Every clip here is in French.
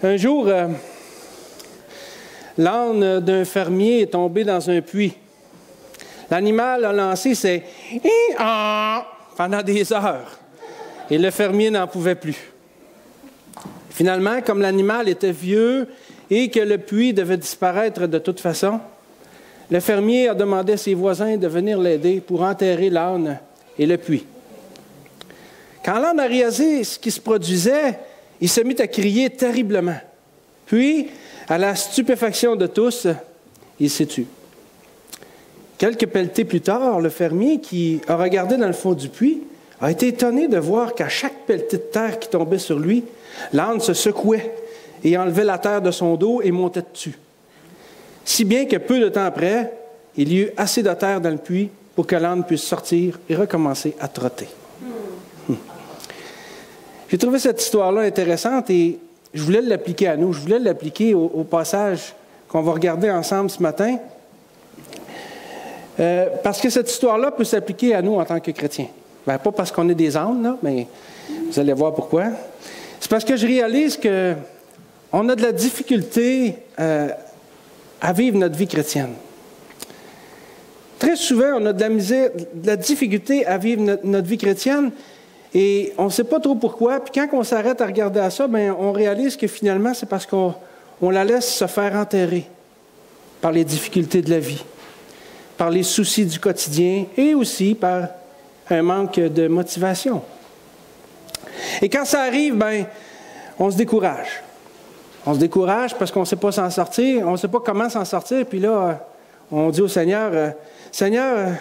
Un jour, l'âne d'un fermier est tombé dans un puits. L'animal a lancé ses « ah » pendant des heures. Et le fermier n'en pouvait plus. Finalement, comme l'animal était vieux et que le puits devait disparaître de toute façon, le fermier a demandé à ses voisins de venir l'aider pour enterrer l'âne et le puits. Quand l'âne a réalisé ce qui se produisait, il se mit à crier terriblement. Puis, à la stupéfaction de tous, il s'est tué. Quelques pelletées plus tard, le fermier, qui a regardé dans le fond du puits, a été étonné de voir qu'à chaque pelletée de terre qui tombait sur lui, l'âne se secouait et enlevait la terre de son dos et montait dessus. Si bien que peu de temps après, il y eut assez de terre dans le puits pour que l'âne puisse sortir et recommencer à trotter. J'ai trouvé cette histoire-là intéressante et je voulais l'appliquer à nous. Je voulais l'appliquer au passage qu'on va regarder ensemble ce matin. Parce que cette histoire-là peut s'appliquer à nous en tant que chrétiens. Bien, pas parce qu'on est des ânes, là, mais vous allez voir pourquoi. C'est parce que je réalise qu'on a de la difficulté à vivre notre vie chrétienne. Très souvent, on a de la difficulté à vivre notre vie chrétienne et on ne sait pas trop pourquoi. Puis quand on s'arrête à regarder à ça, bien, on réalise que finalement, c'est parce qu'on la laisse se faire enterrer par les difficultés de la vie, par les soucis du quotidien et aussi par un manque de motivation. Et quand ça arrive, bien, on se décourage. On se décourage parce qu'on ne sait pas s'en sortir, on ne sait pas comment s'en sortir, puis là, on dit au Seigneur, « Seigneur,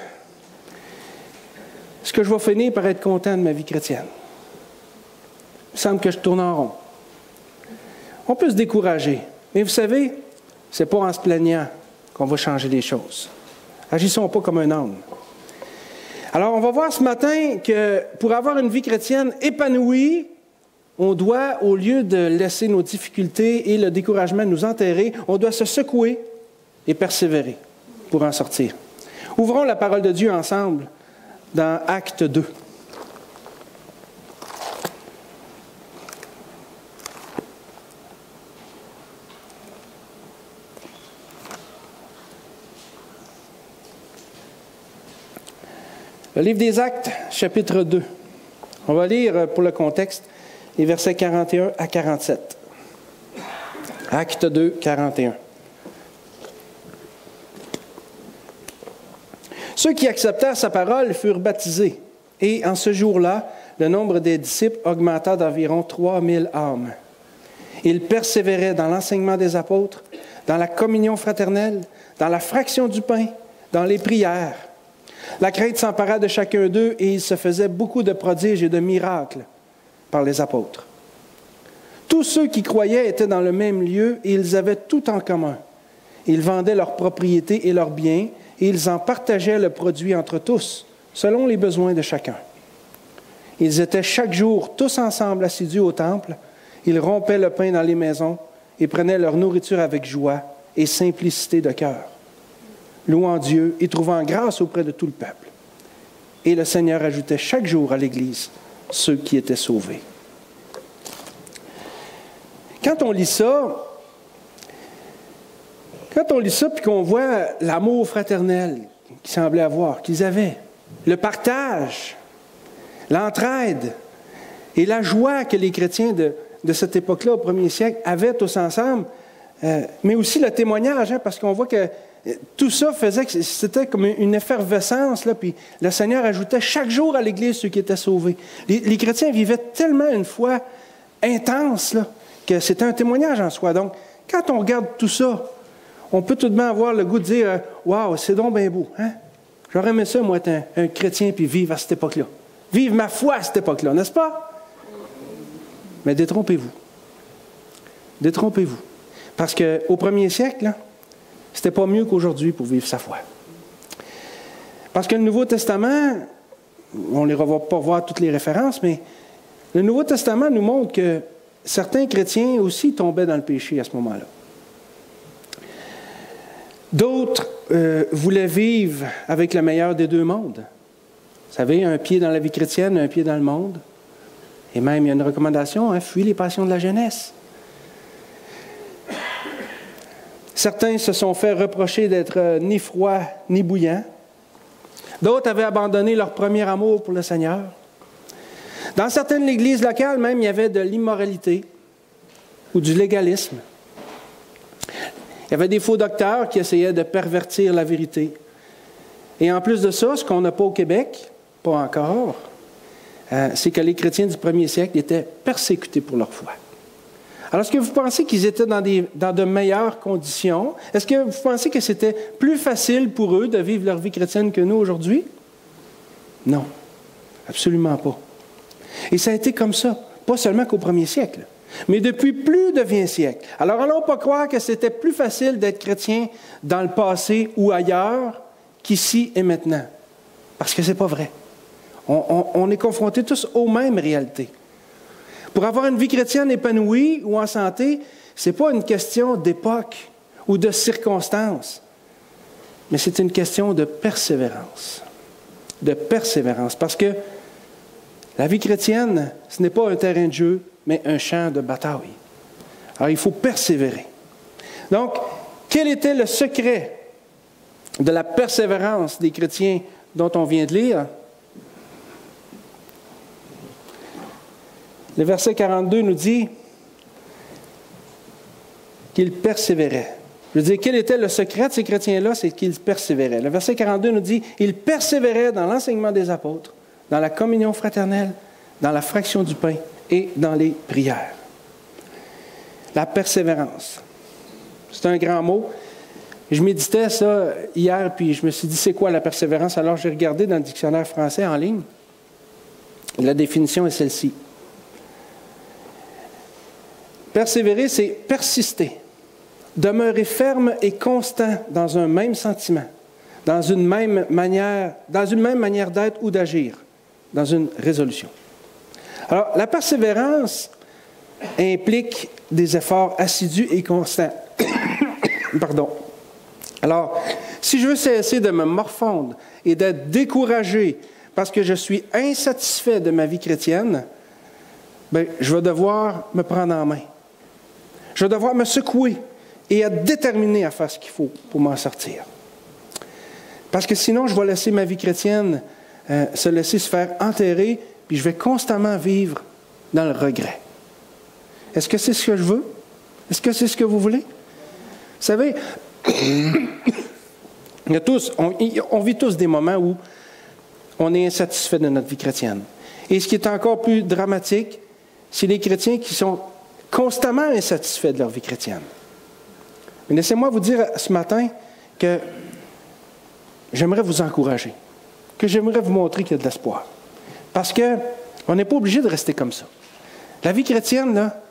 est-ce que je vais finir par être content de ma vie chrétienne? Il me semble que je tourne en rond. » On peut se décourager, mais vous savez, ce n'est pas en se plaignant qu'on va changer les choses. Agissons pas comme un âne. Alors, on va voir ce matin que pour avoir une vie chrétienne épanouie, on doit, au lieu de laisser nos difficultés et le découragement nous enterrer, on doit se secouer et persévérer pour en sortir. Ouvrons la parole de Dieu ensemble dans Acte 2. Le livre des Actes, chapitre 2. On va lire, pour le contexte, les versets 41 à 47. Acte 2, 41. Ceux qui acceptèrent sa parole furent baptisés, et en ce jour-là, le nombre des disciples augmenta d'environ 3000 âmes. Ils persévéraient dans l'enseignement des apôtres, dans la communion fraternelle, dans la fraction du pain, dans les prières. La crainte s'empara de chacun d'eux et il se faisait beaucoup de prodiges et de miracles par les apôtres. Tous ceux qui croyaient étaient dans le même lieu et ils avaient tout en commun. Ils vendaient leurs propriétés et leurs biens et ils en partageaient le produit entre tous, selon les besoins de chacun. Ils étaient chaque jour tous ensemble assidus au temple. Ils rompaient le pain dans les maisons et prenaient leur nourriture avec joie et simplicité de cœur, louant Dieu et trouvant grâce auprès de tout le peuple. Et le Seigneur ajoutait chaque jour à l'Église ceux qui étaient sauvés. Quand on lit ça puis qu'on voit l'amour fraternel qu'ils semblaient avoir, qu'ils avaient, le partage, l'entraide et la joie que les chrétiens de cette époque-là, au 1er siècle, avaient tous ensemble, mais aussi le témoignage, parce qu'on voit que tout ça faisait que c'était comme une effervescence, là, puis le Seigneur ajoutait chaque jour à l'Église ceux qui étaient sauvés. Les chrétiens vivaient tellement une foi intense là, que c'était un témoignage en soi. Donc, quand on regarde tout ça, on peut tout de même avoir le goût de dire « Wow, c'est donc bien beau, hein? J'aurais aimé ça, moi, être un chrétien puis vivre à cette époque-là. Vivre ma foi à cette époque-là, n'est-ce pas? » Mais détrompez-vous. Détrompez-vous. Parce qu'au 1er siècle, là, c'était pas mieux qu'aujourd'hui pour vivre sa foi. Parce que le Nouveau Testament, on ne va pas voir toutes les références, mais le Nouveau Testament nous montre que certains chrétiens aussi tombaient dans le péché à ce moment-là. D'autres voulaient vivre avec le meilleur des deux mondes. Vous savez, un pied dans la vie chrétienne, un pied dans le monde. Et même, il y a une recommandation, fuis les passions de la jeunesse. Certains se sont fait reprocher d'être ni froids ni bouillants. D'autres avaient abandonné leur premier amour pour le Seigneur. Dans certaines églises locales, même, il y avait de l'immoralité ou du légalisme. Il y avait des faux docteurs qui essayaient de pervertir la vérité. Et en plus de ça, ce qu'on n'a pas au Québec, pas encore, c'est que les chrétiens du premier siècle étaient persécutés pour leur foi. Alors, est-ce que vous pensez qu'ils étaient dans de meilleures conditions? Est-ce que vous pensez que c'était plus facile pour eux de vivre leur vie chrétienne que nous aujourd'hui? Non, absolument pas. Et ça a été comme ça, pas seulement qu'au premier siècle, mais depuis plus de 20 siècles. Alors, allons pas croire que c'était plus facile d'être chrétien dans le passé ou ailleurs qu'ici et maintenant, parce que ce n'est pas vrai. On est confrontés tous aux mêmes réalités. Pour avoir une vie chrétienne épanouie ou en santé, ce n'est pas une question d'époque ou de circonstances, mais c'est une question de persévérance. De persévérance, parce que la vie chrétienne, ce n'est pas un terrain de jeu, mais un champ de bataille. Alors, il faut persévérer. Donc, quel était le secret de la persévérance des chrétiens dont on vient de lire? Le verset 42 nous dit qu'ils persévéraient. Je veux dire, quel était le secret de ces chrétiens-là? C'est qu'ils persévéraient. Le verset 42 nous dit « Ils persévéraient dans l'enseignement des apôtres, dans la communion fraternelle, dans la fraction du pain et dans les prières. » La persévérance. C'est un grand mot. Je méditais ça hier, puis je me suis dit, c'est quoi la persévérance? Alors j'ai regardé dans le dictionnaire français en ligne. La définition est celle-ci. Persévérer, c'est persister, demeurer ferme et constant dans un même sentiment, dans une même manière d'être ou d'agir, dans une résolution. Alors, la persévérance implique des efforts assidus et constants. Pardon. Alors, si je veux cesser de me morfondre et d'être découragé parce que je suis insatisfait de ma vie chrétienne, bien, je vais devoir me prendre en main. Je vais devoir me secouer et être déterminé à faire ce qu'il faut pour m'en sortir. Parce que sinon, je vais laisser ma vie chrétienne se laisser se faire enterrer, puis je vais constamment vivre dans le regret. Est-ce que c'est ce que je veux? Est-ce que c'est ce que vous voulez? Vous savez, on vit tous des moments où on est insatisfait de notre vie chrétienne. Et ce qui est encore plus dramatique, c'est les chrétiens qui sont constamment insatisfaits de leur vie chrétienne. Mais laissez-moi vous dire ce matin que j'aimerais vous encourager, que j'aimerais vous montrer qu'il y a de l'espoir. Parce qu'on n'est pas obligé de rester comme ça. La vie chrétienne, là,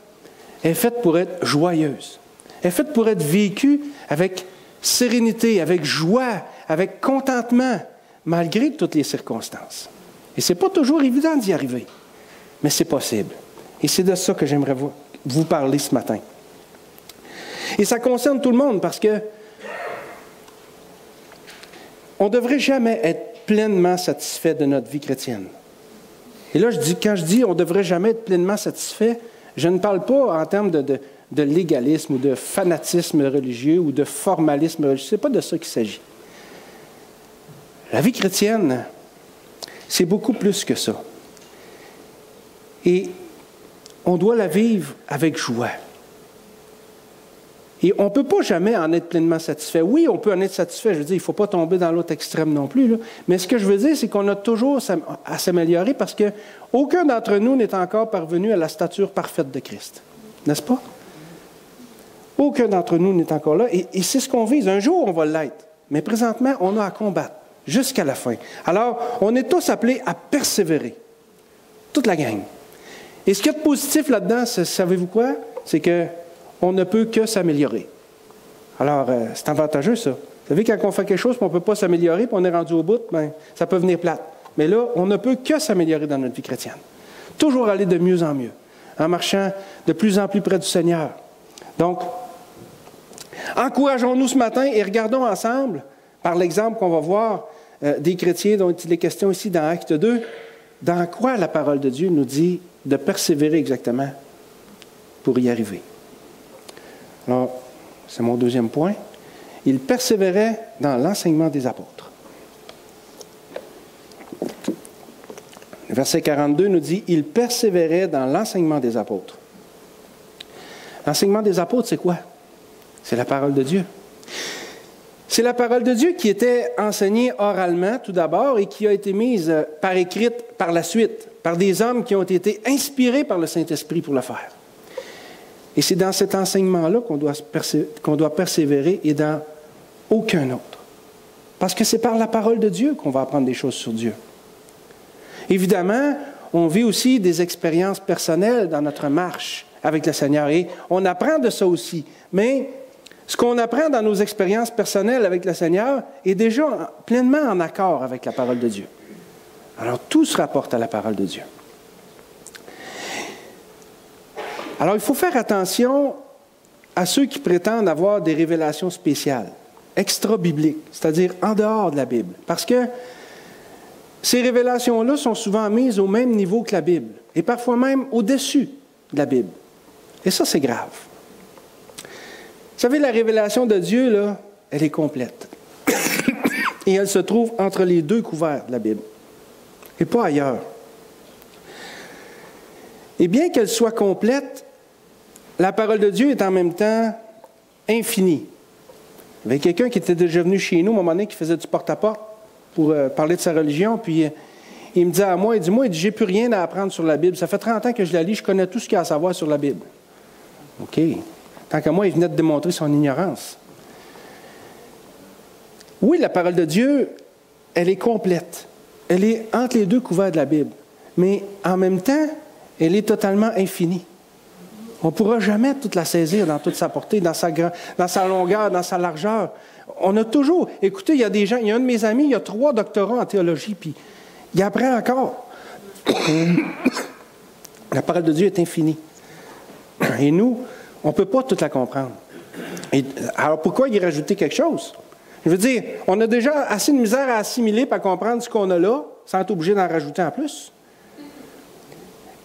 est faite pour être joyeuse. Elle est faite pour être vécue avec sérénité, avec joie, avec contentement, malgré toutes les circonstances. Et ce n'est pas toujours évident d'y arriver, mais c'est possible. Et c'est de ça que j'aimerais vous parler ce matin. Et ça concerne tout le monde parce que on ne devrait jamais être pleinement satisfait de notre vie chrétienne. Et là, quand je dis on ne devrait jamais être pleinement satisfait, je ne parle pas en termes de légalisme ou de fanatisme religieux ou de formalisme religieux. Ce n'est pas de ça qu'il s'agit. La vie chrétienne, c'est beaucoup plus que ça. Et on doit la vivre avec joie. Et on ne peut pas jamais en être pleinement satisfait. Oui, on peut en être satisfait. Je veux dire, il ne faut pas tomber dans l'autre extrême non plus, là. Mais ce que je veux dire, c'est qu'on a toujours à s'améliorer parce qu'aucun d'entre nous n'est encore parvenu à la stature parfaite de Christ. N'est-ce pas? Aucun d'entre nous n'est encore là. Et c'est ce qu'on vise. Un jour, on va l'être. Mais présentement, on a à combattre jusqu'à la fin. Alors, on est tous appelés à persévérer. Toute la gang. Et ce qu'il y a de positif là-dedans, savez-vous quoi? C'est qu'on ne peut que s'améliorer. Alors, c'est avantageux, ça. Vous savez, quand on fait quelque chose et on ne peut pas s'améliorer, puis on est rendu au bout, bien, ça peut venir plate. Mais là, on ne peut que s'améliorer dans notre vie chrétienne. Toujours aller de mieux en mieux, en marchant de plus en plus près du Seigneur. Donc, encourageons-nous ce matin et regardons ensemble, par l'exemple qu'on va voir des chrétiens dont il est question ici dans Acte 2, dans quoi la parole de Dieu nous dit de persévérer exactement pour y arriver. Alors, c'est mon deuxième point, il persévérait dans l'enseignement des apôtres. Le verset 42 nous dit, il persévérait dans l'enseignement des apôtres. L'enseignement des apôtres, c'est quoi? C'est la parole de Dieu. C'est la parole de Dieu qui était enseignée oralement tout d'abord et qui a été mise par écrite par la suite, par des hommes qui ont été inspirés par le Saint-Esprit pour le faire. Et c'est dans cet enseignement-là qu'on doit persévérer et dans aucun autre. Parce que c'est par la parole de Dieu qu'on va apprendre des choses sur Dieu. Évidemment, on vit aussi des expériences personnelles dans notre marche avec le Seigneur et on apprend de ça aussi. Mais ce qu'on apprend dans nos expériences personnelles avec le Seigneur est déjà pleinement en accord avec la parole de Dieu. Alors, tout se rapporte à la parole de Dieu. Alors, il faut faire attention à ceux qui prétendent avoir des révélations spéciales, extra-bibliques, c'est-à-dire en dehors de la Bible. Parce que ces révélations-là sont souvent mises au même niveau que la Bible, et parfois même au-dessus de la Bible. Et ça, c'est grave. Vous savez, la révélation de Dieu, là, elle est complète. Et elle se trouve entre les deux couverts de la Bible, et pas ailleurs. Et bien qu'elle soit complète, la parole de Dieu est en même temps infinie. Il y avait quelqu'un qui était déjà venu chez nous, à un moment donné, qui faisait du porte-à-porte pour parler de sa religion, puis il me dit à moi, j'ai plus rien à apprendre sur la Bible. Ça fait 30 ans que je la lis, je connais tout ce qu'il y a à savoir sur la Bible. OK. Tant qu'à moi, il venait de démontrer son ignorance. Oui, la parole de Dieu, elle est complète. Elle est entre les deux couverts de la Bible. Mais en même temps, elle est totalement infinie. On ne pourra jamais toute la saisir dans toute sa portée, dans sa longueur, dans sa largeur. On a toujours... Écoutez, il y a des gens... Il y a un de mes amis, il a 3 doctorats en théologie, puis il apprend encore. La parole de Dieu est infinie. Et nous, on ne peut pas toute la comprendre. Alors pourquoi y rajouter quelque chose? Je veux dire, on a déjà assez de misère à assimiler et à comprendre ce qu'on a là, sans être obligé d'en rajouter en plus.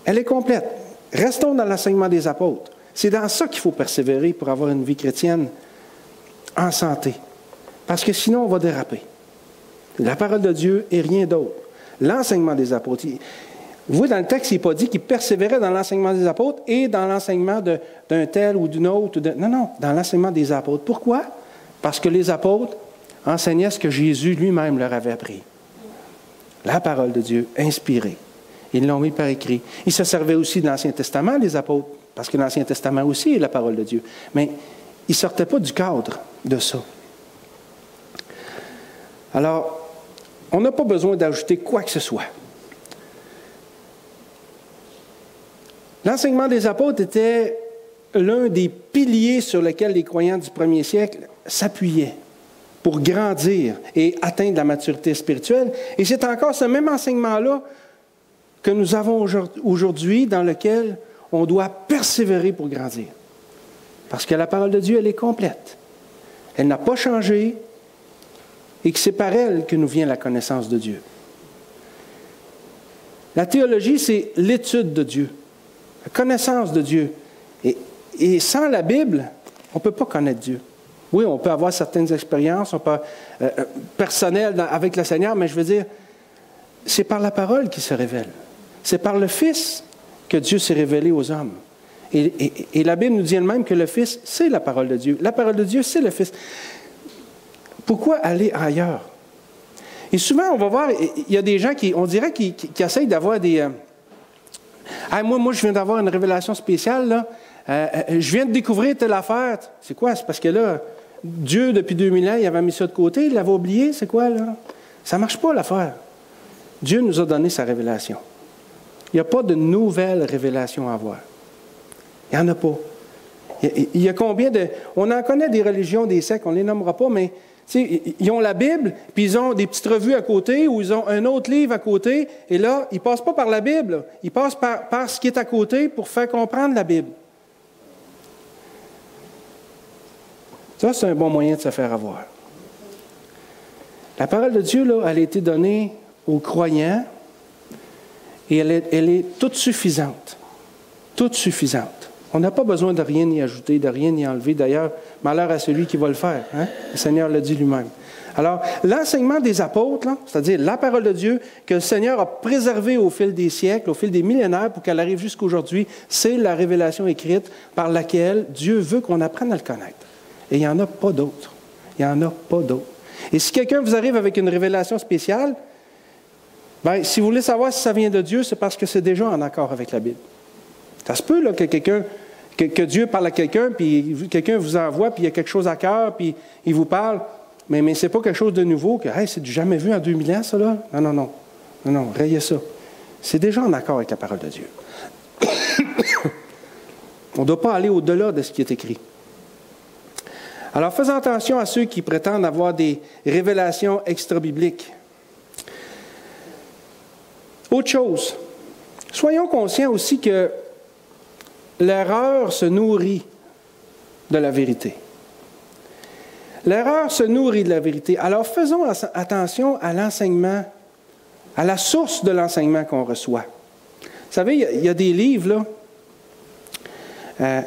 Elle est complète. Restons dans l'enseignement des apôtres. C'est dans ça qu'il faut persévérer pour avoir une vie chrétienne en santé. Parce que sinon, on va déraper. La parole de Dieu et rien d'autre. L'enseignement des apôtres. Vous voyez, dans le texte, il n'est pas dit qu'il persévérait dans l'enseignement des apôtres et dans l'enseignement d'un tel ou d'une autre. Non, dans l'enseignement des apôtres. Pourquoi? Parce que les apôtres enseignaient ce que Jésus lui-même leur avait appris. La parole de Dieu, inspirée. Ils l'ont mis par écrit. Ils se servaient aussi de l'Ancien Testament, les apôtres, parce que l'Ancien Testament aussi est la parole de Dieu. Mais ils ne sortaient pas du cadre de ça. Alors, on n'a pas besoin d'ajouter quoi que ce soit. L'enseignement des apôtres était l'un des piliers sur lesquels les croyants du premier siècle s'appuyaient pour grandir et atteindre la maturité spirituelle. Et c'est encore ce même enseignement-là que nous avons aujourd'hui, dans lequel on doit persévérer pour grandir. Parce que la parole de Dieu, elle est complète. Elle n'a pas changé et que c'est par elle que nous vient la connaissance de Dieu. La théologie, c'est l'étude de Dieu, la connaissance de Dieu. Et sans la Bible, on ne peut pas connaître Dieu. Oui, on peut avoir certaines expériences personnelles avec le Seigneur, mais je veux dire, c'est par la parole qui se révèle. C'est par le Fils que Dieu s'est révélé aux hommes. Et la Bible nous dit elle-même que le Fils, c'est la parole de Dieu. La parole de Dieu, c'est le Fils. Pourquoi aller ailleurs? Et souvent, on va voir, il y a des gens on dirait qui essayent d'avoir des... moi, je viens d'avoir une révélation spéciale, là. Je viens de découvrir telle affaire. C'est quoi? C'est parce que là, Dieu, depuis 2000 ans, il avait mis ça de côté, il l'avait oublié. C'est quoi, là? Ça ne marche pas, l'affaire. Dieu nous a donné sa révélation. Il n'y a pas de nouvelle révélation à avoir. Il n'y en a pas. Il y a combien de... On en connaît des religions, des sectes, on ne les nommera pas, mais ils ont la Bible, puis ils ont des petites revues à côté, ou ils ont un autre livre à côté, et là, ils ne passent pas par la Bible, ils passent par ce qui est à côté pour faire comprendre la Bible. Ça, c'est un bon moyen de se faire avoir. La parole de Dieu, là, elle a été donnée aux croyants, et elle est toute suffisante. Toute suffisante. On n'a pas besoin de rien y ajouter, de rien y enlever. D'ailleurs, malheur à celui qui va le faire. Hein? Le Seigneur l'a dit lui-même. Alors, l'enseignement des apôtres, c'est-à-dire la parole de Dieu que le Seigneur a préservée au fil des siècles, au fil des millénaires pour qu'elle arrive jusqu'à aujourd'hui, c'est la révélation écrite par laquelle Dieu veut qu'on apprenne à le connaître. Et il n'y en a pas d'autre. Il n'y en a pas d'autre. Et si quelqu'un vous arrive avec une révélation spéciale, bien, si vous voulez savoir si ça vient de Dieu, c'est parce que c'est déjà en accord avec la Bible. Ça se peut là, que Dieu parle à quelqu'un, puis quelqu'un vous envoie, puis il y a quelque chose à cœur, puis il vous parle, mais ce n'est pas quelque chose de nouveau, que hey, c'est du jamais vu en 2000 ans, ça là. Non, rayez ça. C'est déjà en accord avec la parole de Dieu. On ne doit pas aller au-delà de ce qui est écrit. Alors, faisons attention à ceux qui prétendent avoir des révélations extra-bibliques. Autre chose, soyons conscients aussi que l'erreur se nourrit de la vérité. L'erreur se nourrit de la vérité. Alors, faisons attention à l'enseignement, à la source de l'enseignement qu'on reçoit. Vous savez, il y a des livres là,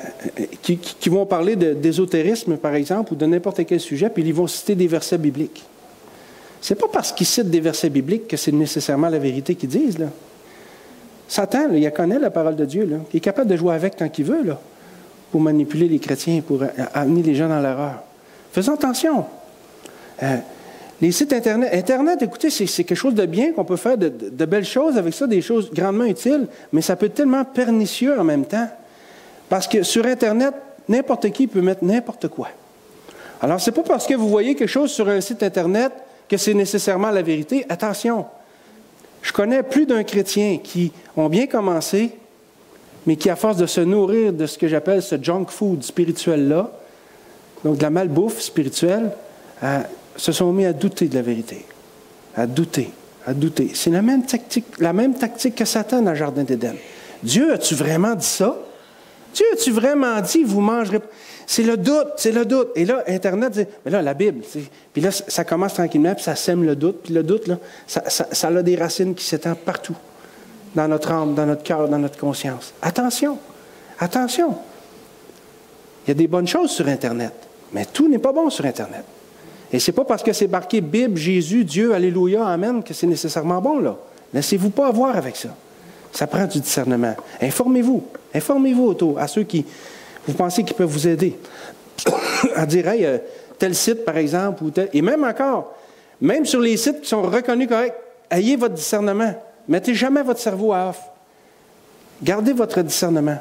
qui vont parler d'ésotérisme, par exemple, ou de n'importe quel sujet, puis ils vont citer des versets bibliques. Ce n'est pas parce qu'ils citent des versets bibliques que c'est nécessairement la vérité qu'ils disent, là. Satan, là, il connaît la parole de Dieu. Là. Il est capable de jouer avec tant qu'il veut, là, pour manipuler les chrétiens, pour amener les gens dans l'erreur. Faisons attention. Les sites Internet, écoutez, c'est quelque chose de bien, qu'on peut faire de belles choses avec ça, des choses grandement utiles, mais ça peut être tellement pernicieux en même temps. Parce que sur Internet, n'importe qui peut mettre n'importe quoi. Alors, ce n'est pas parce que vous voyez quelque chose sur un site Internet que c'est nécessairement la vérité. Attention. Je connais plus d'un chrétien qui ont bien commencé, mais qui, à force de se nourrir de ce que j'appelle ce junk food spirituel-là, donc de la malbouffe spirituelle, se sont mis à douter de la vérité. À douter. C'est la même tactique que Satan dans le Jardin d'Éden. Dieu, as-tu vraiment dit ça? Dieu, as-tu vraiment dit, vous mangerez pas? C'est le doute. Et là, Internet dit, mais là, la Bible, puis là, ça commence tranquillement, puis ça sème le doute. Puis le doute, là, ça a des racines qui s'étendent partout, dans notre âme, dans notre cœur, dans notre conscience. Attention. Il y a des bonnes choses sur Internet, mais tout n'est pas bon sur Internet. Et c'est pas parce que c'est marqué Bible, Jésus, Dieu, Alléluia, Amen, que c'est nécessairement bon, là. Laissez-vous pas avoir avec ça. Ça prend du discernement. Informez-vous autour, à ceux qui... Vous pensez qu'ils peuvent vous aider à dire, hey, tel site, par exemple, ou tel... Et même encore, même sur les sites qui sont reconnus corrects, ayez votre discernement. Mettez jamais votre cerveau à off. Gardez votre discernement.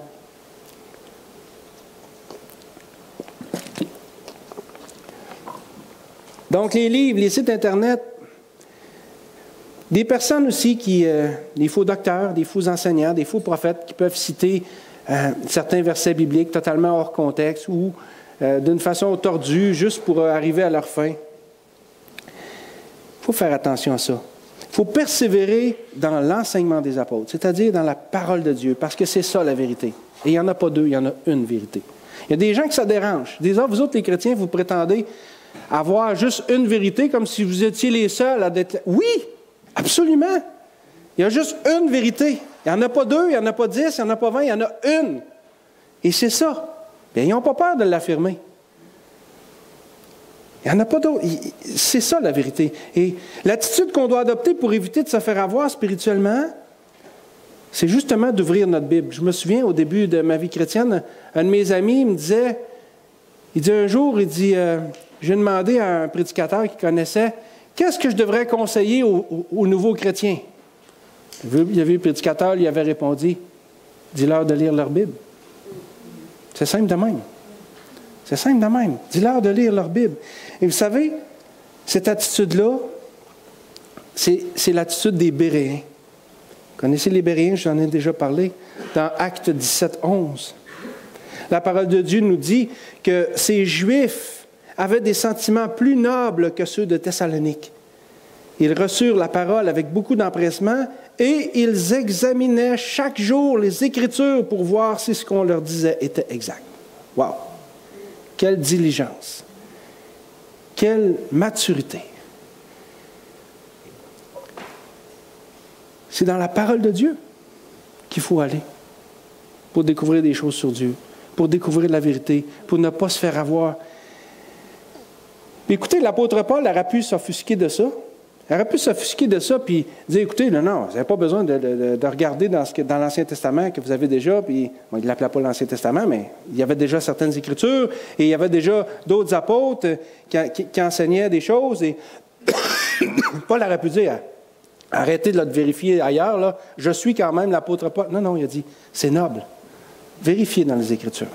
Donc, les livres, les sites Internet, des personnes aussi des faux docteurs, des faux enseignants, des faux prophètes qui peuvent citer certains versets bibliques totalement hors contexte ou d'une façon tordue, juste pour arriver à leur fin. Il faut faire attention à ça. Il faut persévérer dans l'enseignement des apôtres, c'est-à-dire dans la parole de Dieu, parce que c'est ça la vérité. Et il n'y en a pas deux, il y en a une vérité. Il y a des gens qui ça dérange. Des autres, vous autres les chrétiens, vous prétendez avoir juste une vérité, comme si vous étiez les seuls à être... Oui, absolument. Il y a juste une vérité. Il n'y en a pas deux, il n'y en a pas 10, il n'y en a pas 20, il y en a une. Et c'est ça. Bien, ils n'ont pas peur de l'affirmer. Il n'y en a pas d'autre. C'est ça la vérité. Et l'attitude qu'on doit adopter pour éviter de se faire avoir spirituellement, c'est justement d'ouvrir notre Bible. Je me souviens, au début de ma vie chrétienne, un de mes amis me disait, un jour, j'ai demandé à un prédicateur qui connaissait, qu'est-ce que je devrais conseiller aux nouveaux chrétiens? Il y avait le prédicateur, il avait répondu, dis-leur de lire leur Bible. C'est simple de même. Dis-leur de lire leur Bible. Et vous savez, cette attitude-là, c'est l'attitude des Béréens. Vous connaissez les Béréens, j'en ai déjà parlé, dans Actes 17, 11. La parole de Dieu nous dit que ces Juifs avaient des sentiments plus nobles que ceux de Thessalonique. Ils reçurent la parole avec beaucoup d'empressement et ils examinaient chaque jour les Écritures pour voir si ce qu'on leur disait était exact. Wow! Quelle diligence! Quelle maturité! C'est dans la parole de Dieu qu'il faut aller pour découvrir des choses sur Dieu. pour découvrir la vérité, pour ne pas se faire avoir. Écoutez, l'apôtre Paul aurait pu s'offusquer de ça. Il aurait pu s'offusquer de ça puis dire, écoutez, non, vous n'avez pas besoin de regarder dans l'Ancien Testament que vous avez déjà, puis bon, il ne l'appelait pas l'Ancien Testament, mais il y avait déjà certaines Écritures, et il y avait déjà d'autres apôtres qui enseignaient des choses, et Paul aurait pu dire, arrêtez de le vérifier ailleurs, là, je suis quand même l'apôtre Paul. Non, il a dit, c'est noble. Vérifiez dans les Écritures.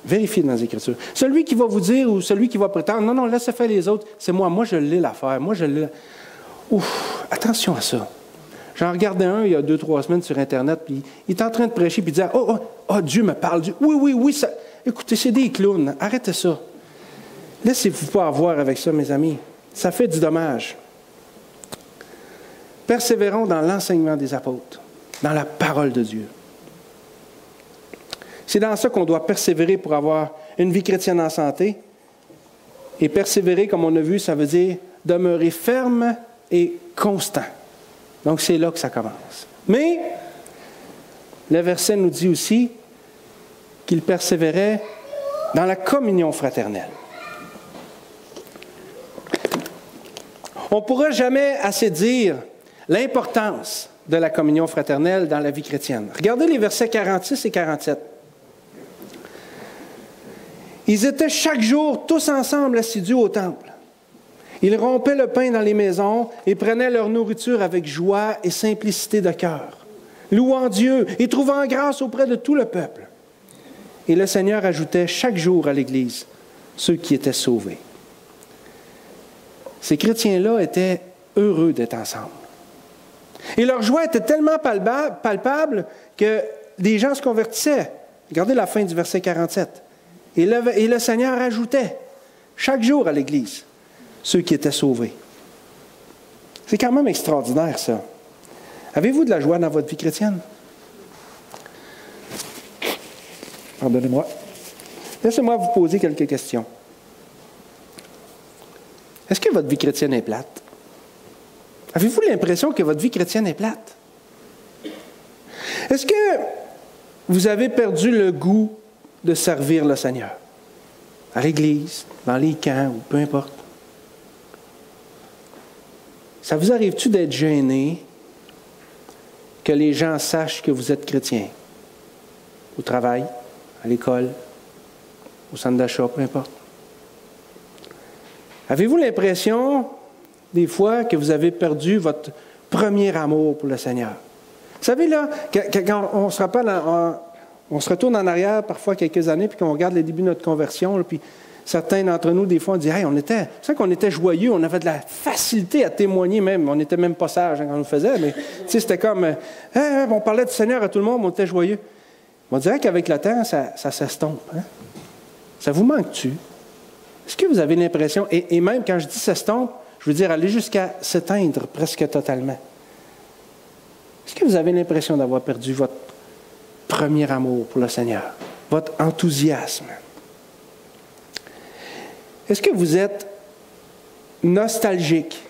Vérifiez dans les Écritures. Celui qui va vous dire ou celui qui va prétendre, non, laissez faire les autres, c'est moi. Moi, je l'ai l'affaire. Moi, je l'ai. Ouf, attention à ça. J'en regardais un il y a 2-3 semaines sur Internet, puis il est en train de prêcher, puis il disait, Dieu me parle. Oui, ça... Écoutez, c'est des clowns. Arrêtez ça. Laissez-vous pas avoir avec ça, mes amis. Ça fait du dommage. Persévérons dans l'enseignement des apôtres, dans la parole de Dieu. C'est dans ça qu'on doit persévérer pour avoir une vie chrétienne en santé. Et persévérer, comme on a vu, ça veut dire demeurer ferme et constant. Donc, c'est là que ça commence. Mais, le verset nous dit aussi qu'il persévérait dans la communion fraternelle. On ne pourra jamais assez dire l'importance de la communion fraternelle dans la vie chrétienne. Regardez les versets 46 et 47. Ils étaient chaque jour tous ensemble assidus au temple. Ils rompaient le pain dans les maisons et prenaient leur nourriture avec joie et simplicité de cœur, louant Dieu et trouvant grâce auprès de tout le peuple. Et le Seigneur ajoutait chaque jour à l'Église ceux qui étaient sauvés. Ces chrétiens-là étaient heureux d'être ensemble. Et leur joie était tellement palpable que des gens se convertissaient. Regardez la fin du verset 47. Et le Seigneur ajoutait chaque jour à l'Église ceux qui étaient sauvés. C'est quand même extraordinaire, ça. Avez-vous de la joie dans votre vie chrétienne? Pardonnez-moi. Laissez-moi vous poser quelques questions. Est-ce que votre vie chrétienne est plate? Avez-vous l'impression que votre vie chrétienne est plate? Est-ce que vous avez perdu le goût de servir le Seigneur? À l'Église, dans les camps, ou peu importe. Ça vous arrive-tu d'être gêné que les gens sachent que vous êtes chrétien? Au travail, à l'école, au centre d'achat, peu importe. Avez-vous l'impression, des fois, que vous avez perdu votre premier amour pour le Seigneur? Vous savez, là, quand on se rappelle, on se retourne en arrière parfois quelques années, puis qu'on regarde les débuts de notre conversion, là, puis certains d'entre nous, des fois, on dit « Hey, c'est vrai qu'on était joyeux, on avait de la facilité à témoigner même. On n'était même pas sages quand on le faisait, mais c'était comme on parlait du Seigneur à tout le monde, on était joyeux. » On dirait qu'avec le temps, ça s'estompe. Hein? Ça vous manque-tu? Est-ce que vous avez l'impression, et même quand je dis s'estompe, je veux dire aller jusqu'à s'éteindre presque totalement. Est-ce que vous avez l'impression d'avoir perdu votre premier amour pour le Seigneur, votre enthousiasme? Est-ce que vous êtes nostalgique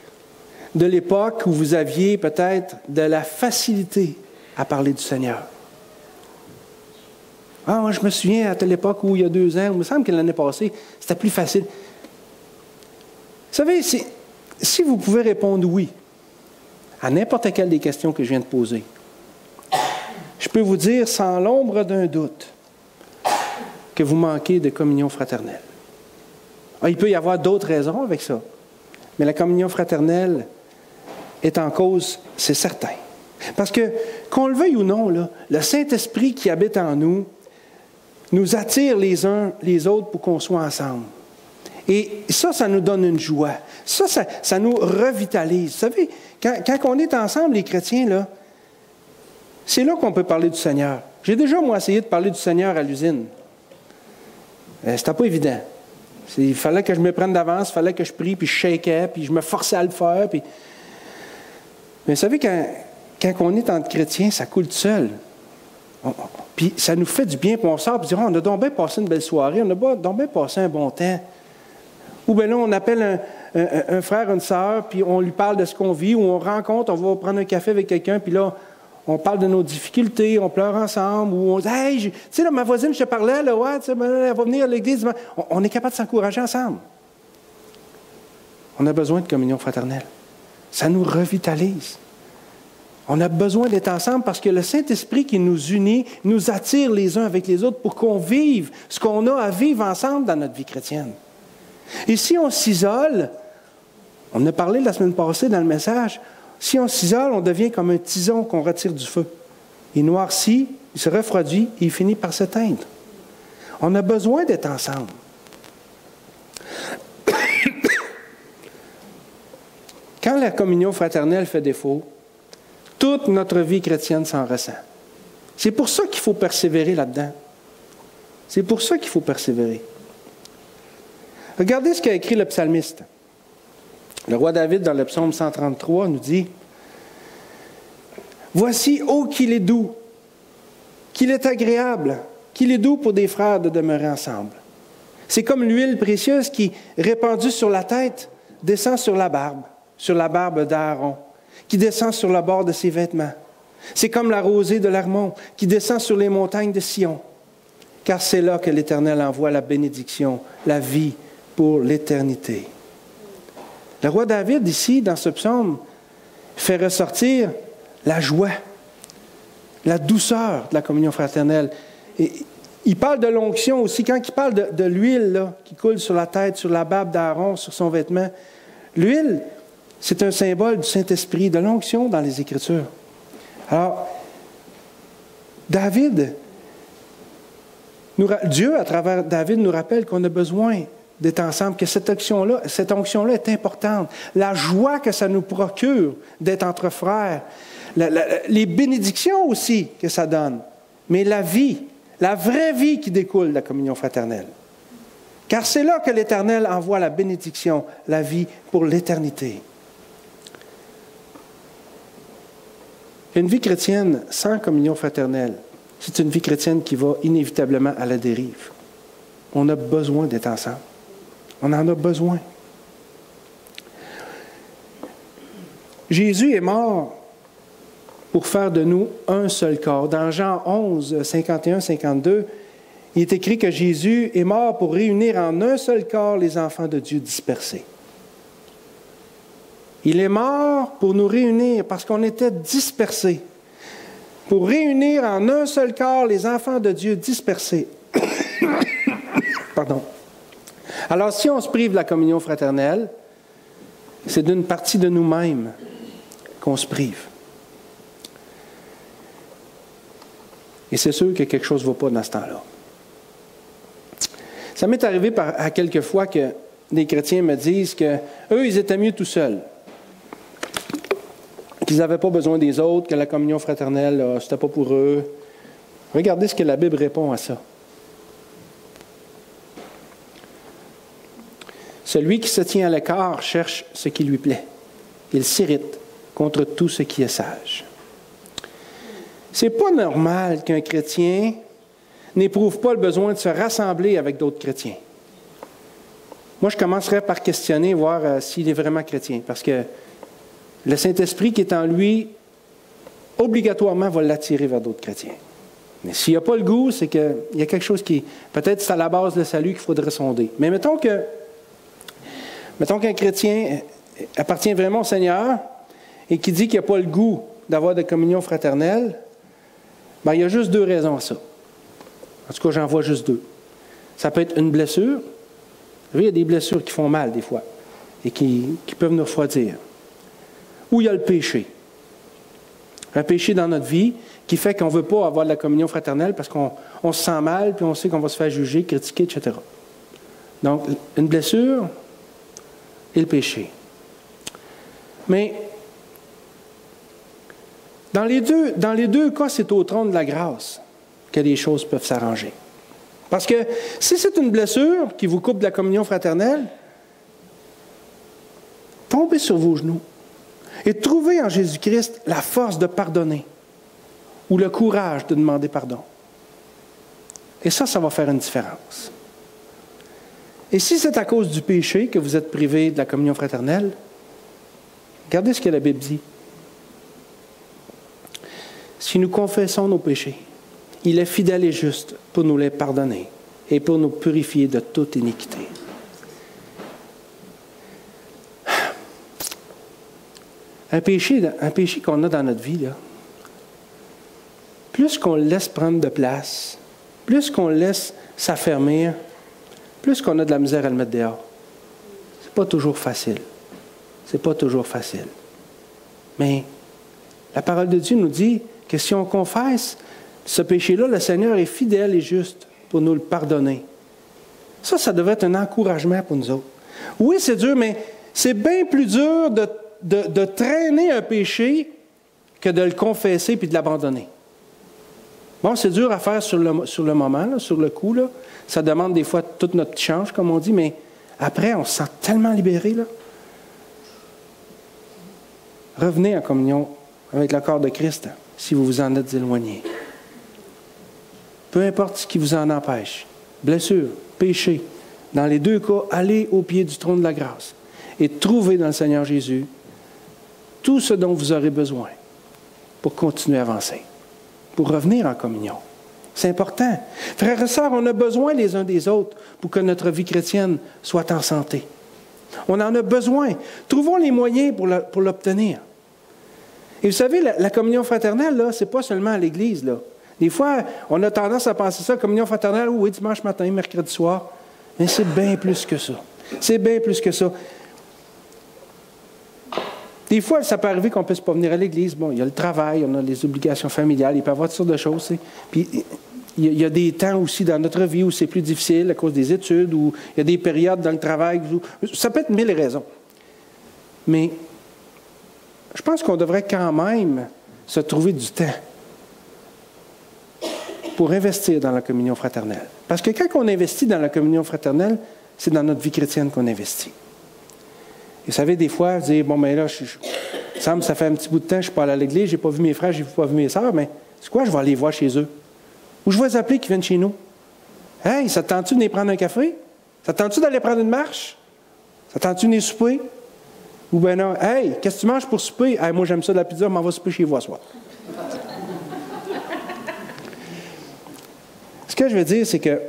de l'époque où vous aviez peut-être de la facilité à parler du Seigneur? Ah, moi, je me souviens à telle époque où il y a 2 ans, il me semble que l'année passée, c'était plus facile. Vous savez, si vous pouvez répondre oui à n'importe quelle des questions que je viens de poser, je peux vous dire sans l'ombre d'un doute que vous manquez de communion fraternelle. Ah, il peut y avoir d'autres raisons avec ça, mais la communion fraternelle est en cause, c'est certain. Parce que, qu'on le veuille ou non, là, le Saint-Esprit qui habite en nous attire les uns les autres pour qu'on soit ensemble. Et ça nous donne une joie. Ça nous revitalise. Vous savez, quand on est ensemble, les chrétiens, là, c'est là qu'on peut parler du Seigneur. J'ai déjà, moi, essayé de parler du Seigneur à l'usine. C'était pas évident. Il fallait que je me prenne d'avance, il fallait que je prie, puis je shakeais, puis je me forçais à le faire. Puis... Mais vous savez, quand on est entre chrétiens, ça coule tout seul. Puis ça nous fait du bien, puis on sort, puis on dit, on a donc bien passé une belle soirée, on a donc bien passé un bon temps. Ou bien là, on appelle un frère, une sœur, puis on lui parle de ce qu'on vit, ou on rencontre, on va prendre un café avec quelqu'un, puis là, on parle de nos difficultés, on pleure ensemble, ou on dit « Hey, tu sais, là, ma voisine, je te parlais, là, ouais, tu sais, elle va venir à l'église. » On est capable de s'encourager ensemble. On a besoin de communion fraternelle. Ça nous revitalise. On a besoin d'être ensemble parce que le Saint-Esprit qui nous unit, nous attire les uns avec les autres pour qu'on vive ce qu'on a à vivre ensemble dans notre vie chrétienne. Et si on s'isole, on en a parlé la semaine passée dans le message, si on s'isole, on devient comme un tison qu'on retire du feu. Il noircit, il se refroidit et il finit par s'éteindre. On a besoin d'être ensemble. Quand la communion fraternelle fait défaut, toute notre vie chrétienne s'en ressent. C'est pour ça qu'il faut persévérer là-dedans. C'est pour ça qu'il faut persévérer. Regardez ce qu'a écrit le psalmiste. Le roi David, dans le psaume 133, nous dit « Voici, ô qu'il est doux, qu'il est agréable, qu'il est doux pour des frères de demeurer ensemble. C'est comme l'huile précieuse qui, répandue sur la tête, descend sur la barbe d'Aaron, qui descend sur le bord de ses vêtements. C'est comme la rosée de l'Hermon, qui descend sur les montagnes de Sion. Car c'est là que l'Éternel envoie la bénédiction, la vie pour l'éternité. » Le roi David, ici, dans ce psaume, fait ressortir la joie, la douceur de la communion fraternelle. Et il parle de l'onction aussi. Quand il parle de l'huile là, qui coule sur la tête, sur la barbe d'Aaron, sur son vêtement, l'huile, c'est un symbole du Saint-Esprit, de l'onction dans les Écritures. Alors, Dieu, à travers David, nous rappelle qu'on a besoin d'être ensemble, que cette onction-là est importante. La joie que ça nous procure d'être entre frères, les bénédictions aussi que ça donne, mais la vie, la vraie vie qui découle de la communion fraternelle. Car c'est là que l'Éternel envoie la bénédiction, la vie pour l'éternité. Une vie chrétienne sans communion fraternelle, c'est une vie chrétienne qui va inévitablement à la dérive. On a besoin d'être ensemble. On en a besoin. Jésus est mort pour faire de nous un seul corps. Dans Jean 11, 51-52, il est écrit que Jésus est mort pour réunir en un seul corps les enfants de Dieu dispersés. Il est mort pour nous réunir parce qu'on était dispersés. Pour réunir en un seul corps les enfants de Dieu dispersés. Pardon. Alors, si on se prive de la communion fraternelle, c'est d'une partie de nous-mêmes qu'on se prive. Et c'est sûr que quelque chose ne va pas dans ce temps-là. Ça m'est arrivé à quelques fois que des chrétiens me disent qu'eux, ils étaient mieux tout seuls. Qu'ils n'avaient pas besoin des autres, que la communion fraternelle, ce n'était pas pour eux. Regardez ce que la Bible répond à ça. Celui qui se tient à l'écart cherche ce qui lui plaît. Il s'irrite contre tout ce qui est sage. C'est pas normal qu'un chrétien n'éprouve pas le besoin de se rassembler avec d'autres chrétiens. Moi, je commencerais par questionner, voir s'il est vraiment chrétien, parce que le Saint-Esprit qui est en lui, obligatoirement, va l'attirer vers d'autres chrétiens. Mais s'il n'a pas le goût, c'est qu'il y a quelque chose qui... Peut-être c'est à la base de salut qu'il faudrait sonder. Mais mettons qu'un chrétien appartient vraiment au Seigneur et qui dit qu'il n'a pas le goût d'avoir de communion fraternelle, bien, il y a juste deux raisons à ça. En tout cas, j'en vois juste deux. Ça peut être une blessure. Vous savez, il y a des blessures qui font mal des fois et qui peuvent nous refroidir. Ou il y a le péché. Un péché dans notre vie qui fait qu'on ne veut pas avoir de la communion fraternelle parce qu'on se sent mal, puis on sait qu'on va se faire juger, critiquer, etc. Donc, une blessure et le péché. Mais, dans les deux cas, c'est au trône de la grâce que les choses peuvent s'arranger. Parce que si c'est une blessure qui vous coupe de la communion fraternelle, tombez sur vos genoux et trouvez en Jésus-Christ la force de pardonner ou le courage de demander pardon. Et ça va faire une différence. Et si c'est à cause du péché que vous êtes privé de la communion fraternelle, regardez ce que la Bible dit. si nous confessons nos péchés, il est fidèle et juste pour nous les pardonner et pour nous purifier de toute iniquité. Un péché qu'on a dans notre vie, là, plus qu'on le laisse prendre de place, plus qu'on le laisse s'affermir, plus qu'on a de la misère à le mettre dehors. C'est pas toujours facile. C'est pas toujours facile. Mais la parole de Dieu nous dit que si on confesse ce péché-là, le Seigneur est fidèle et juste pour nous le pardonner. Ça devrait être un encouragement pour nous autres. Oui, c'est dur, mais c'est bien plus dur de traîner un péché que de le confesser puis de l'abandonner. Bon, c'est dur à faire sur le moment, là, sur le coup. Là. Ça demande des fois toute notre change, comme on dit, mais après, on se sent tellement libéré. Là. Revenez en communion avec le corps de Christ si vous vous en êtes éloigné. Peu importe ce qui vous en empêche, blessure, péché, dans les deux cas, allez au pied du trône de la grâce et trouvez dans le Seigneur Jésus tout ce dont vous aurez besoin pour continuer à avancer, pour revenir en communion. C'est important. Frères et sœurs, on a besoin les uns des autres pour que notre vie chrétienne soit en santé. On en a besoin. Trouvons les moyens pour l'obtenir. Et vous savez, la communion fraternelle, là, c'est pas seulement à l'Église, là. Des fois, on a tendance à penser ça, communion fraternelle, oui, dimanche matin, mercredi soir. Mais c'est bien plus que ça. C'est bien plus que ça. Des fois, ça peut arriver qu'on ne puisse pas venir à l'Église. Bon, il y a le travail, on a les obligations familiales, il peut y avoir toutes sortes de choses. T'sais. Puis, il y a des temps aussi dans notre vie où c'est plus difficile à cause des études, où il y a des périodes dans le travail. Ça peut être mille raisons. Mais je pense qu'on devrait quand même se trouver du temps pour investir dans la communion fraternelle. Parce que quand on investit dans la communion fraternelle, c'est dans notre vie chrétienne qu'on investit. Et vous savez, des fois, vous dites, bon, mais là, ça fait un petit bout de temps que je ne suis pas allé à l'église, je n'ai pas vu mes frères, je n'ai pas vu mes sœurs, mais c'est quoi, je vais aller voir chez eux. Ou je vais les appeler qui viennent chez nous. Hey, ça te tente-tu d'aller prendre un café? Ça te tente-tu d'aller prendre une marche? Ça te tente-tu d'aller souper? Ou bien non, hey, qu'est-ce que tu manges pour souper? Hey, moi, j'aime ça de la pizza, m'en va souper chez vous ce soir. Ce que je veux dire, c'est que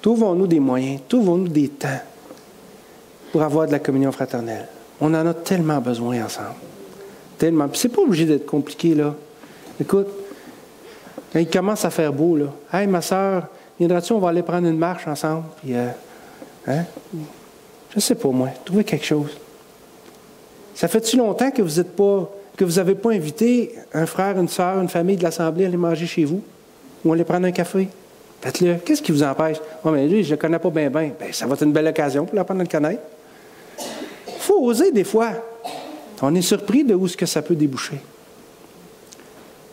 trouvons-nous des moyens, trouvons-nous des temps pour avoir de la communion fraternelle. On en a tellement besoin ensemble. Tellement. Puis c'est pas obligé d'être compliqué, là. Écoute, quand il commence à faire beau, là, « Hey, ma sœur, viendras-tu, on va aller prendre une marche ensemble? » Puis, hein? Je sais pas, moi, trouvez quelque chose. Ça fait-tu longtemps que vous n'avez pas invité un frère, une sœur, une famille de l'Assemblée à aller manger chez vous? Ou aller prendre un café? Faites-le. Qu'est-ce qui vous empêche? « Oh, mais lui, je ne le connais pas bien. Ben, ça va être une belle occasion pour l'apprendre à le connaître. » Il faut oser des fois. On est surpris de où est-ce que ça peut déboucher.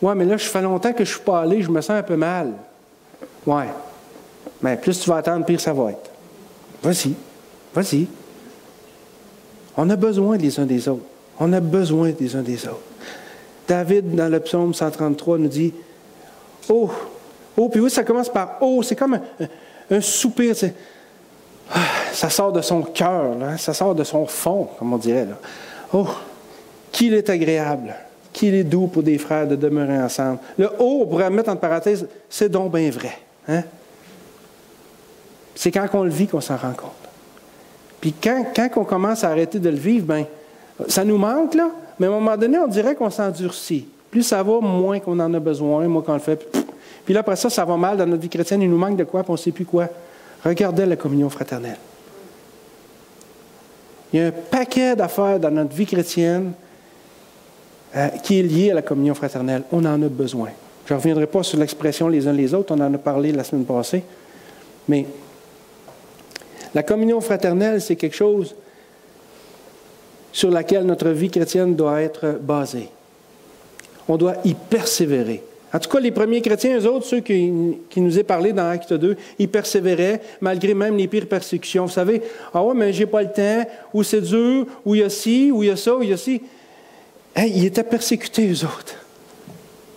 Ouais, mais là, ça fait longtemps que je ne suis pas allé, je me sens un peu mal. Ouais. Mais plus tu vas attendre, pire ça va être. Vas-y. Vas-y. On a besoin les uns des autres. On a besoin des uns des autres. David, dans le psaume 133, nous dit « Oh! Oh! » Puis oui, ça commence par « Oh! » C'est comme un soupir. Ça sort de son cœur, là, ça sort de son fond, comme on dirait. Là. Oh! Qu'il est agréable, qu'il est doux pour des frères de demeurer ensemble. Le « Oh! » on pourrait mettre entre parenthèses, c'est donc bien vrai. Hein? C'est quand on le vit qu'on s'en rend compte. Puis quand on commence à arrêter de le vivre, bien, ça nous manque, là, mais à un moment donné, on dirait qu'on s'endurcit. Plus ça va, moins qu'on en a besoin, moins qu'on le fait. Puis là, après ça, ça va mal dans notre vie chrétienne, il nous manque de quoi, puis on ne sait plus quoi. Regardez la communion fraternelle. Il y a un paquet d'affaires dans notre vie chrétienne qui est lié à la communion fraternelle. On en a besoin. Je ne reviendrai pas sur l'expression les uns les autres, on en a parlé la semaine passée, mais la communion fraternelle, c'est quelque chose sur laquelle notre vie chrétienne doit être basée. On doit y persévérer. En tout cas, les premiers chrétiens, eux autres, ceux qui nous est parlé dans Acte 2, ils persévéraient malgré même les pires persécutions. Vous savez, « Ah ouais, mais j'ai pas le temps, ou c'est dur, ou il y a ci, ou il y a ça, ou il y a ci. » Hey, ils étaient persécutés, eux autres.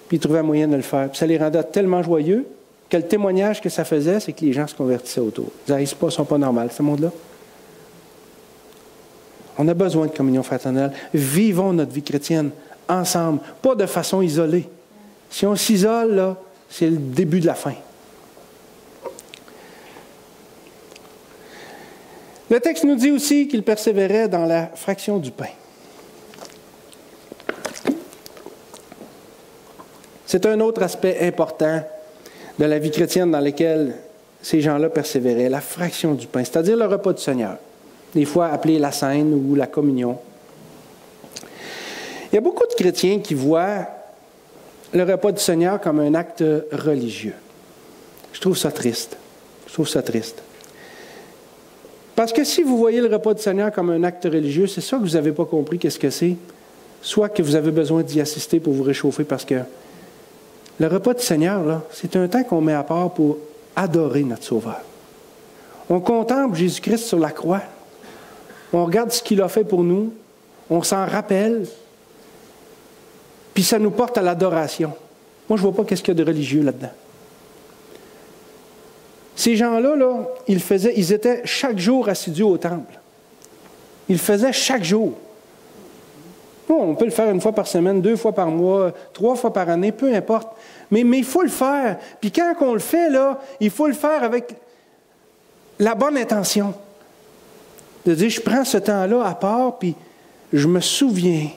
Puis ils trouvaient un moyen de le faire. Puis ça les rendait tellement joyeux que le témoignage que ça faisait, c'est que les gens se convertissaient autour. Ils disaient, ils ne sont pas normaux, ce monde-là. On a besoin de communion fraternelle. Vivons notre vie chrétienne ensemble, pas de façon isolée. Si on s'isole, là, c'est le début de la fin. Le texte nous dit aussi qu'il persévérait dans la fraction du pain. C'est un autre aspect important de la vie chrétienne dans lequel ces gens-là persévéraient, la fraction du pain, c'est-à-dire le repas du Seigneur, des fois appelé la Seine ou la communion. Il y a beaucoup de chrétiens qui voient le repas du Seigneur comme un acte religieux. Je trouve ça triste. Parce que si vous voyez le repas du Seigneur comme un acte religieux, c'est ça que vous n'avez pas compris qu'est-ce que c'est. Soit que vous avez besoin d'y assister pour vous réchauffer, parce que le repas du Seigneur, là, c'est un temps qu'on met à part pour adorer notre Sauveur. On contemple Jésus-Christ sur la croix. On regarde ce qu'il a fait pour nous. On s'en rappelle. Puis ça nous porte à l'adoration. Moi, je ne vois pas qu'est-ce qu'il y a de religieux là-dedans. Ces gens-là, là, ils étaient chaque jour assidus au temple. Ils le faisaient chaque jour. Bon, on peut le faire une fois par semaine, 2 fois par mois, 3 fois par année, peu importe. Mais il faut le faire. Puis quand on le fait, là, il faut le faire avec la bonne intention. De dire, je prends ce temps-là à part, puis je me souviens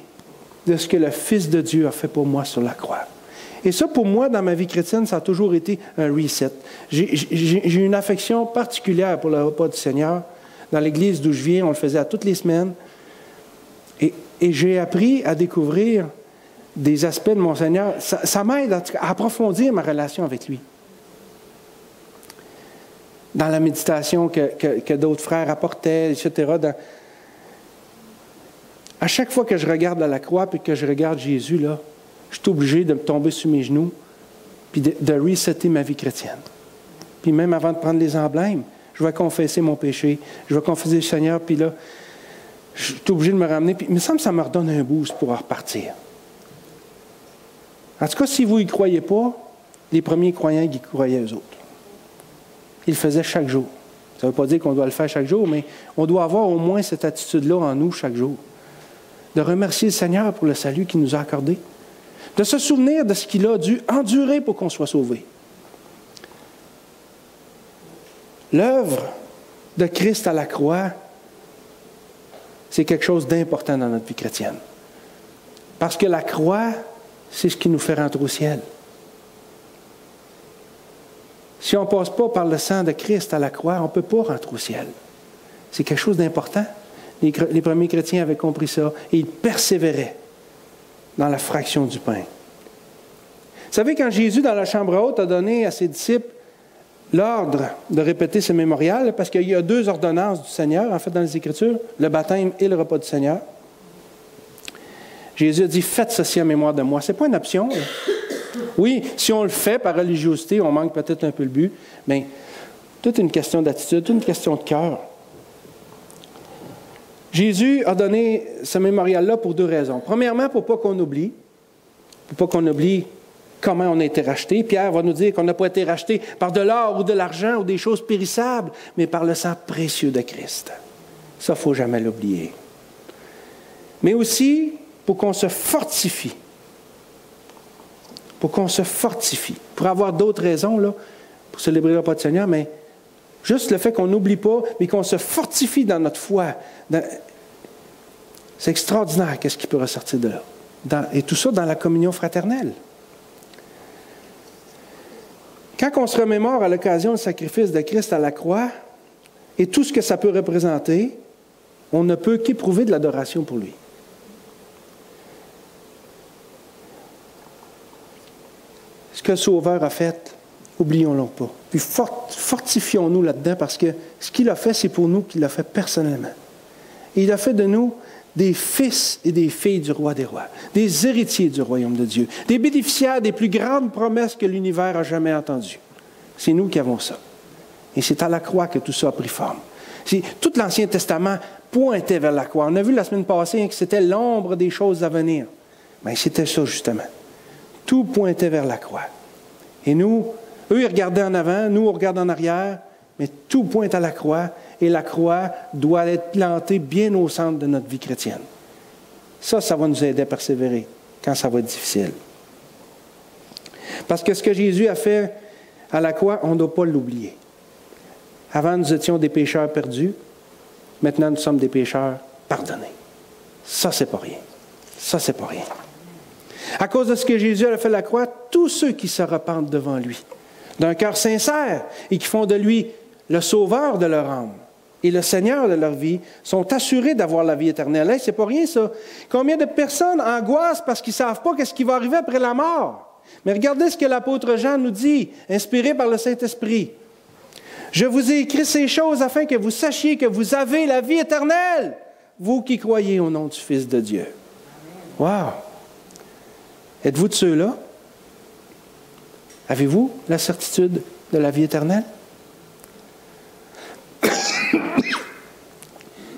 de ce que le Fils de Dieu a fait pour moi sur la croix. Et ça, pour moi, dans ma vie chrétienne, ça a toujours été un reset. J'ai une affection particulière pour le repas du Seigneur. Dans l'église d'où je viens, on le faisait à toutes les semaines. Et j'ai appris à découvrir des aspects de mon Seigneur. Ça m'aide à approfondir ma relation avec lui. Dans la méditation que d'autres frères apportaient, etc. À chaque fois que je regarde à la croix et que je regarde Jésus, là, je suis obligé de me tomber sur mes genoux puis de resetter ma vie chrétienne. Puis même avant de prendre les emblèmes, je vais confesser mon péché, je vais confesser le Seigneur, puis là, je suis obligé de me ramener. Puis il me semble que ça me redonne un boost pour repartir. En tout cas, si vous n'y croyez pas, les premiers croyants y croyaient eux autres. Ils le faisaient chaque jour. Ça ne veut pas dire qu'on doit le faire chaque jour, mais on doit avoir au moins cette attitude-là en nous chaque jour. De remercier le Seigneur pour le salut qu'il nous a accordé. De se souvenir de ce qu'il a dû endurer pour qu'on soit sauvé. L'œuvre de Christ à la croix, c'est quelque chose d'important dans notre vie chrétienne. Parce que la croix, c'est ce qui nous fait rentrer au ciel. Si on ne passe pas par le sang de Christ à la croix, on ne peut pas rentrer au ciel. C'est quelque chose d'important. Les premiers chrétiens avaient compris ça et ils persévéraient dans la fraction du pain. Vous savez, quand Jésus, dans la chambre haute, a donné à ses disciples l'ordre de répéter ce mémorial, parce qu'il y a 2 ordonnances du Seigneur, en fait, dans les Écritures, le baptême et le repas du Seigneur. Jésus a dit, faites ceci en mémoire de moi. Ce n'est pas une option. Là. Oui, si on le fait par religiosité, on manque peut-être un peu le but, mais toute une question d'attitude, toute une question de cœur. Jésus a donné ce mémorial-là pour 2 raisons. Premièrement, pour pas qu'on oublie comment on a été racheté. Pierre va nous dire qu'on n'a pas été racheté par de l'or ou de l'argent ou des choses périssables, mais par le sang précieux de Christ. Ça, il ne faut jamais l'oublier. Mais aussi pour qu'on se fortifie. Pour avoir d'autres raisons, là, pour célébrer le repas du Seigneur, mais juste le fait qu'on n'oublie pas, mais qu'on se fortifie dans notre foi. C'est extraordinaire qu'est-ce qui peut ressortir de là. Et tout ça dans la communion fraternelle. Quand on se remémore à l'occasion du sacrifice de Christ à la croix et tout ce que ça peut représenter, on ne peut qu'éprouver de l'adoration pour lui. Ce que le Sauveur a fait, oublions-le pas. Puis fortifions-nous là-dedans parce que ce qu'il a fait, c'est pour nous qu'il l'a fait personnellement. Et il a fait de nous des fils et des filles du roi des rois, des héritiers du royaume de Dieu, des bénéficiaires des plus grandes promesses que l'univers a jamais entendues. C'est nous qui avons ça. Et c'est à la croix que tout ça a pris forme. Tout l'Ancien Testament pointait vers la croix. On a vu la semaine passée que c'était l'ombre des choses à venir. Mais c'était ça justement. Tout pointait vers la croix. Et nous, eux, ils regardaient en avant, nous, on regarde en arrière, mais tout pointe à la croix, et la croix doit être plantée bien au centre de notre vie chrétienne. Ça va nous aider à persévérer. quand ça va être difficile. Parce que ce que Jésus a fait à la croix, on ne doit pas l'oublier. Avant, nous étions des pécheurs perdus. Maintenant, nous sommes des pécheurs pardonnés. Ça, c'est pas rien. Ça, c'est pas rien. À cause de ce que Jésus a fait à la croix, tous ceux qui se repentent devant lui, d'un cœur sincère et qui font de lui le sauveur de leur âme et le Seigneur de leur vie, sont assurés d'avoir la vie éternelle. Hey, c'est pas rien, ça. Combien de personnes angoissent parce qu'ils ne savent pas ce qui va arriver après la mort? Mais regardez ce que l'apôtre Jean nous dit, inspiré par le Saint-Esprit. « Je vous ai écrit ces choses afin que vous sachiez que vous avez la vie éternelle, vous qui croyez au nom du Fils de Dieu. » Wow! Êtes-vous de ceux-là? Avez-vous la certitude de la vie éternelle?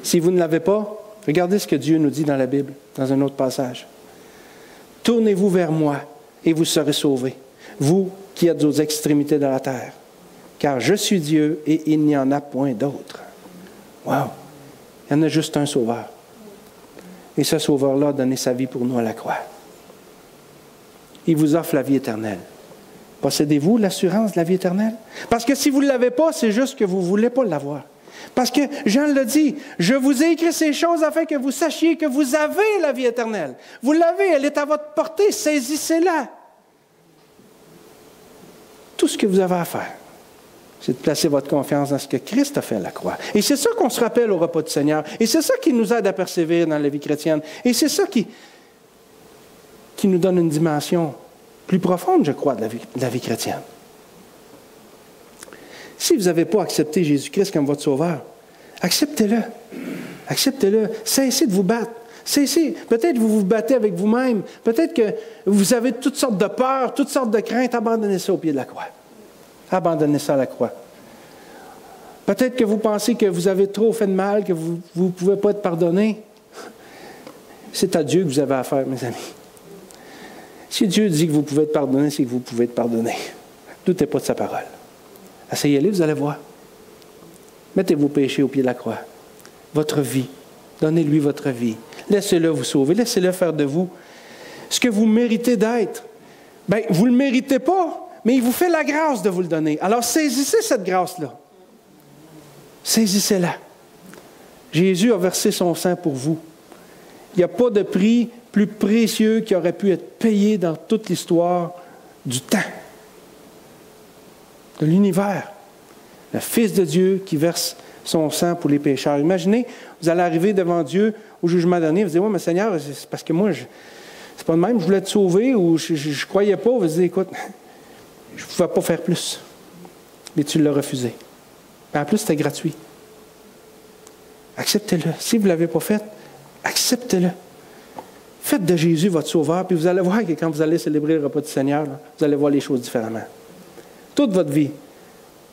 Si vous ne l'avez pas, regardez ce que Dieu nous dit dans la Bible, dans un autre passage. « Tournez-vous vers moi et vous serez sauvés, vous qui êtes aux extrémités de la terre. Car je suis Dieu et il n'y en a point d'autre. » Wow! Il y en a juste un sauveur. Et ce sauveur-là a donné sa vie pour nous à la croix. Il vous offre la vie éternelle. Possédez-vous l'assurance de la vie éternelle? Parce que si vous ne l'avez pas, c'est juste que vous ne voulez pas l'avoir. Parce que Jean le dit, « Je vous ai écrit ces choses afin que vous sachiez que vous avez la vie éternelle. » Vous l'avez, elle est à votre portée, saisissez-la. Tout ce que vous avez à faire, c'est de placer votre confiance dans ce que Christ a fait à la croix. Et c'est ça qu'on se rappelle au repas du Seigneur. Et c'est ça qui nous aide à persévérer dans la vie chrétienne. Et c'est ça qui nous donne une dimension plus profonde, je crois, de la vie chrétienne. Si vous n'avez pas accepté Jésus-Christ comme votre sauveur, acceptez-le. Acceptez-le. Cessez de vous battre. Cessez. Peut-être que vous vous battez avec vous-même. Peut-être que vous avez toutes sortes de peurs, toutes sortes de craintes. Abandonnez ça au pied de la croix. Abandonnez ça à la croix. Peut-être que vous pensez que vous avez trop fait de mal, que vous ne pouvez pas être pardonné. C'est à Dieu que vous avez affaire, mes amis. Si Dieu dit que vous pouvez être pardonné, c'est que vous pouvez être pardonné. Doutez pas de sa parole. Essayez-le, vous allez voir. Mettez vos péchés au pied de la croix. Votre vie. Donnez-lui votre vie. Laissez-le vous sauver. Laissez-le faire de vous ce que vous méritez d'être. Bien, vous ne le méritez pas, mais il vous fait la grâce de vous le donner. Alors, saisissez cette grâce-là. Saisissez-la. Jésus a versé son sang pour vous. Il n'y a pas de prix plus précieux qui aurait pu être payé dans toute l'histoire du temps, de l'univers. Le Fils de Dieu qui verse son sang pour les pécheurs. Imaginez, vous allez arriver devant Dieu au jugement dernier, vous dites, « Oui, mais Seigneur, c'est parce que moi, c'est pas de même, je voulais te sauver ou je ne croyais pas. » Vous dites, « Écoute, je ne pouvais pas faire plus. » Mais tu l'as refusé. En plus, c'était gratuit. Acceptez-le. Si vous ne l'avez pas fait, acceptez-le. Faites de Jésus votre sauveur, puis vous allez voir que quand vous allez célébrer le repas du Seigneur, là, vous allez voir les choses différemment. Toute votre vie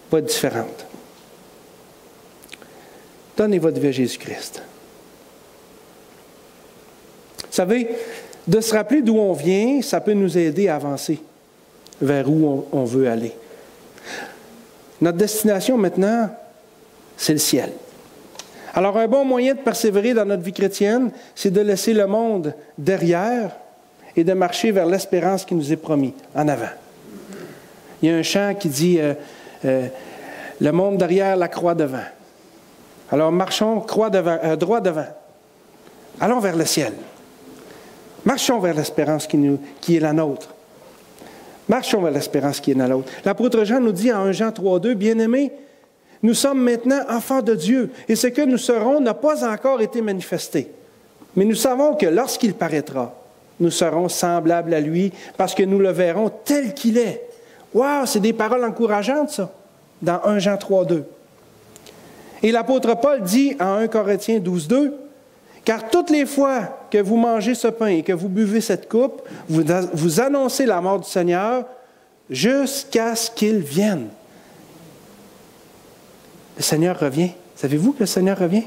va être différente. Donnez votre vie à Jésus-Christ. Vous savez, de se rappeler d'où on vient, ça peut nous aider à avancer vers où on veut aller. Notre destination maintenant, c'est le ciel. Alors, un bon moyen de persévérer dans notre vie chrétienne, c'est de laisser le monde derrière et de marcher vers l'espérance qui nous est promise, en avant. Il y a un chant qui dit le monde derrière, la croix devant. Alors, marchons croix devant, droit devant. Allons vers le ciel. Marchons vers l'espérance qui est la nôtre. Marchons vers l'espérance qui est la nôtre. L'apôtre Jean nous dit en 1 Jean 3,2, « Bien-aimés, nous sommes maintenant enfants de Dieu, et ce que nous serons n'a pas encore été manifesté. Mais nous savons que lorsqu'il paraîtra, nous serons semblables à lui, parce que nous le verrons tel qu'il est. » Wow, c'est des paroles encourageantes, ça, dans 1 Jean 3,2. Et l'apôtre Paul dit en 1 Corinthiens 12,2, « Car toutes les fois que vous mangez ce pain et que vous buvez cette coupe, vous annoncez la mort du Seigneur jusqu'à ce qu'il vienne. » Le Seigneur revient. Savez-vous que le Seigneur revient?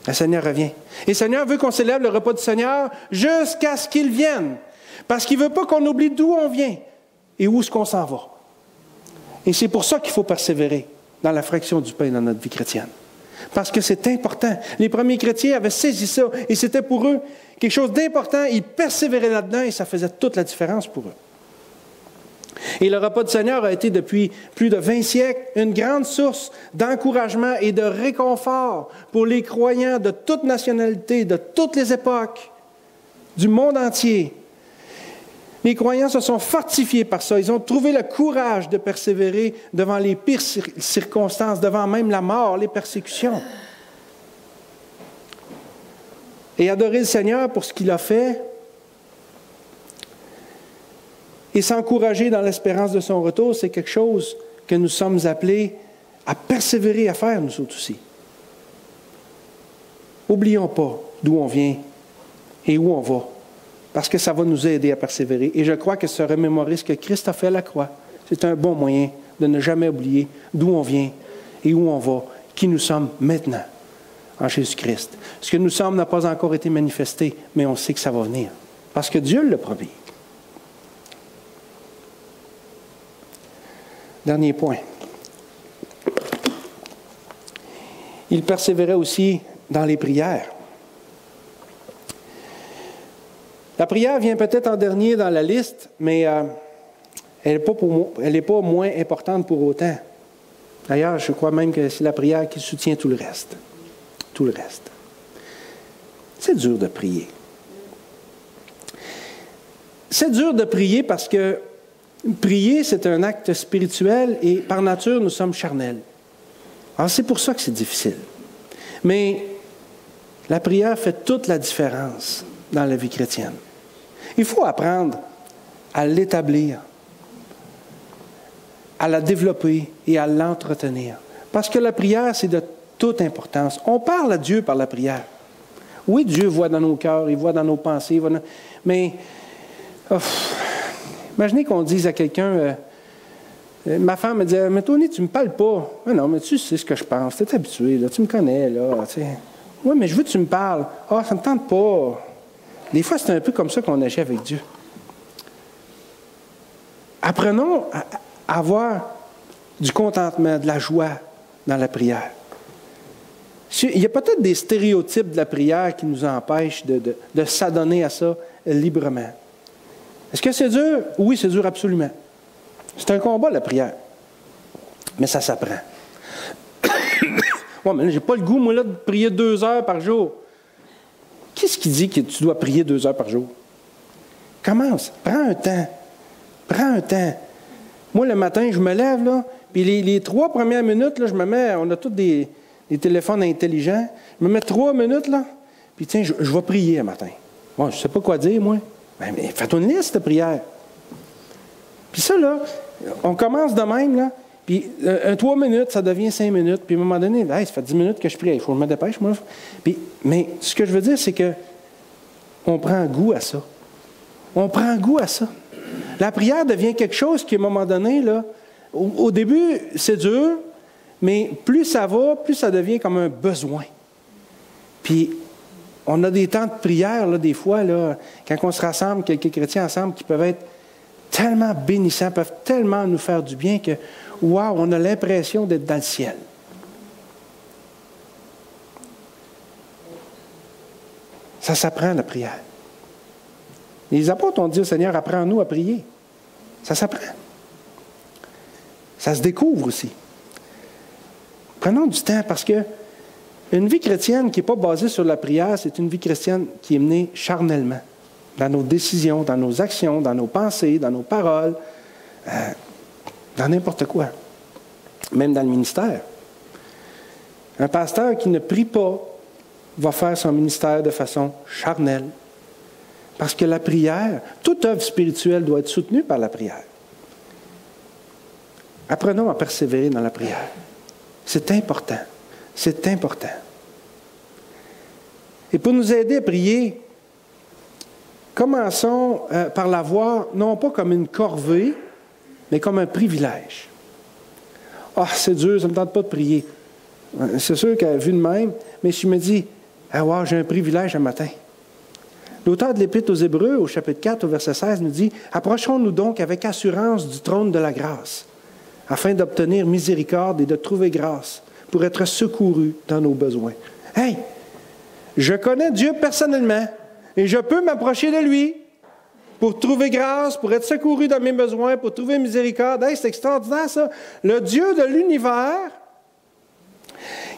Le Seigneur revient. Et le Seigneur veut qu'on célèbre le repas du Seigneur jusqu'à ce qu'il vienne. Parce qu'il ne veut pas qu'on oublie d'où on vient et où est-ce qu'on s'en va. Et c'est pour ça qu'il faut persévérer dans la fraction du pain dans notre vie chrétienne. Parce que c'est important. Les premiers chrétiens avaient saisi ça et c'était pour eux quelque chose d'important. Ils persévéraient là-dedans et ça faisait toute la différence pour eux. Et le repas du Seigneur a été depuis plus de 20 siècles une grande source d'encouragement et de réconfort pour les croyants de toutes nationalités, de toutes les époques, du monde entier. Les croyants se sont fortifiés par ça. Ils ont trouvé le courage de persévérer devant les pires circonstances, devant même la mort, les persécutions. Et adorer le Seigneur pour ce qu'il a fait et s'encourager dans l'espérance de son retour, c'est quelque chose que nous sommes appelés à persévérer à faire, nous autres aussi. N'oublions pas d'où on vient et où on va, parce que ça va nous aider à persévérer. Et je crois que se remémorer ce que Christ a fait à la croix, c'est un bon moyen de ne jamais oublier d'où on vient et où on va, qui nous sommes maintenant en Jésus-Christ. Ce que nous sommes n'a pas encore été manifesté, mais on sait que ça va venir, parce que Dieu l'a promis. Dernier point. Il persévérait aussi dans les prières. La prière vient peut-être en dernier dans la liste, mais elle n'est pas moins importante pour autant. D'ailleurs, je crois même que c'est la prière qui soutient tout le reste. Tout le reste. C'est dur de prier. C'est dur de prier parce que prier, c'est un acte spirituel et par nature, nous sommes charnels. Alors, c'est pour ça que c'est difficile. Mais la prière fait toute la différence dans la vie chrétienne. Il faut apprendre à l'établir, à la développer et à l'entretenir. Parce que la prière, c'est de toute importance. On parle à Dieu par la prière. Oui, Dieu voit dans nos cœurs, il voit dans nos pensées, mais imaginez qu'on dise à quelqu'un, ma femme me dit, mais Tony, tu ne me parles pas. Mais non, mais tu sais ce que je pense, tu es habitué, là, tu me connais, là. Oui, mais je veux que tu me parles. Ah, ça ne me tente pas. Des fois, c'est un peu comme ça qu'on agit avec Dieu. Apprenons à avoir du contentement, de la joie dans la prière. Il y a peut-être des stéréotypes de la prière qui nous empêchent de s'adonner à ça librement. Est-ce que c'est dur? Oui, c'est dur absolument. C'est un combat, la prière. Mais ça s'apprend. Ouais, mais là, j'ai pas le goût, moi, là, de prier 2 heures par jour. Qu'est-ce qui dit que tu dois prier 2 heures par jour? Commence. Prends un temps. Prends un temps. Moi, le matin, je me lève, là, puis les 3 premières minutes, là, je me mets, on a tous des téléphones intelligents, je me mets 3 minutes, là, puis tiens, je vais prier un matin. Bon, je ne sais pas quoi dire, moi. Mais fais-toi une liste de prières. Puis ça, là, on commence de même, là, puis 3 minutes, ça devient 5 minutes, puis à un moment donné, hey, ça fait 10 minutes que je prie, il faut que je me dépêche, moi. Puis, mais ce que je veux dire, c'est que on prend goût à ça. On prend goût à ça. La prière devient quelque chose qui, à un moment donné, là, au début, c'est dur, mais plus ça va, plus ça devient comme un besoin. Puis, on a des temps de prière, là, des fois, là, quand on se rassemble, quelques chrétiens ensemble, qui peuvent être tellement bénissants, peuvent tellement nous faire du bien que, wow, on a l'impression d'être dans le ciel. Ça s'apprend, la prière. Les apôtres ont dit au Seigneur, apprends-nous à prier. Ça s'apprend. Ça se découvre aussi. Prenons du temps parce que une vie chrétienne qui n'est pas basée sur la prière, c'est une vie chrétienne qui est menée charnellement, dans nos décisions, dans nos actions, dans nos pensées, dans nos paroles, dans n'importe quoi, même dans le ministère. Un pasteur qui ne prie pas va faire son ministère de façon charnelle, parce que la prière, toute œuvre spirituelle doit être soutenue par la prière. Apprenons à persévérer dans la prière. C'est important. C'est important. Et pour nous aider à prier, commençons par la voir non pas comme une corvée, mais comme un privilège. Ah, c'est dur, ça ne me tente pas de prier. C'est sûr qu'elle a vu de même, mais je me dis, ah ouais, j'ai un privilège un matin. L'auteur de l'Épître aux Hébreux, au chapitre 4, au verset 16, nous dit, « Approchons-nous donc avec assurance du trône de la grâce, afin d'obtenir miséricorde et de trouver grâce pour être secourus dans nos besoins. Hey, je connais Dieu personnellement et je peux m'approcher de lui pour trouver grâce, pour être secouru dans mes besoins, pour trouver miséricorde. Hey, c'est extraordinaire ça. Le Dieu de l'univers,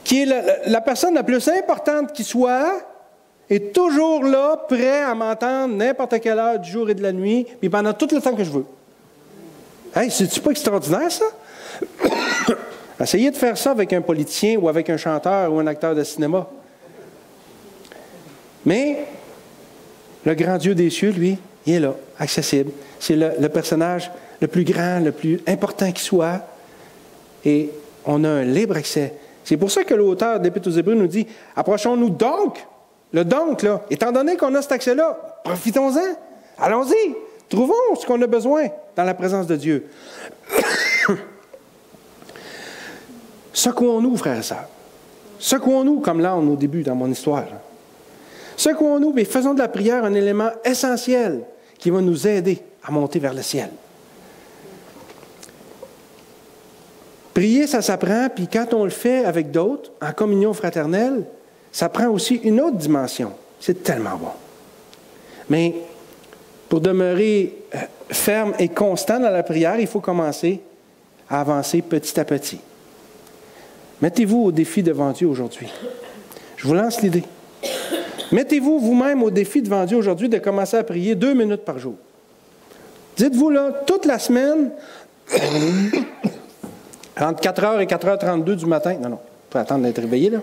qui est la personne la plus importante qui soit, est toujours là, prêt à m'entendre n'importe quelle heure du jour et de la nuit, puis pendant tout le temps que je veux. Hey, c'est-tu pas extraordinaire, ça? Essayez de faire ça avec un politicien ou avec un chanteur ou un acteur de cinéma. Mais le grand Dieu des cieux, lui, il est là, accessible. C'est le personnage le plus grand, le plus important qui soit. Et on a un libre accès. C'est pour ça que l'auteur de l'Épître aux Hébreux nous dit, approchons-nous donc. Le donc, là, étant donné qu'on a cet accès-là, profitons-en. Allons-y. Trouvons ce qu'on a besoin dans la présence de Dieu. Secouons-nous, frères et sœurs. Secouons-nous comme l'âne au début dans mon histoire. Secouons-nous et faisons de la prière un élément essentiel qui va nous aider à monter vers le ciel. Prier, ça s'apprend, puis quand on le fait avec d'autres, en communion fraternelle, ça prend aussi une autre dimension. C'est tellement bon. Mais pour demeurer ferme et constant dans la prière, il faut commencer à avancer petit à petit. Mettez-vous au défi devant Dieu aujourd'hui. Je vous lance l'idée. Mettez-vous vous-même au défi devant Dieu aujourd'hui de commencer à prier 2 minutes par jour. Dites-vous là, toute la semaine, entre 4h et 4h32 du matin, non, il faut attendre d'être réveillé là.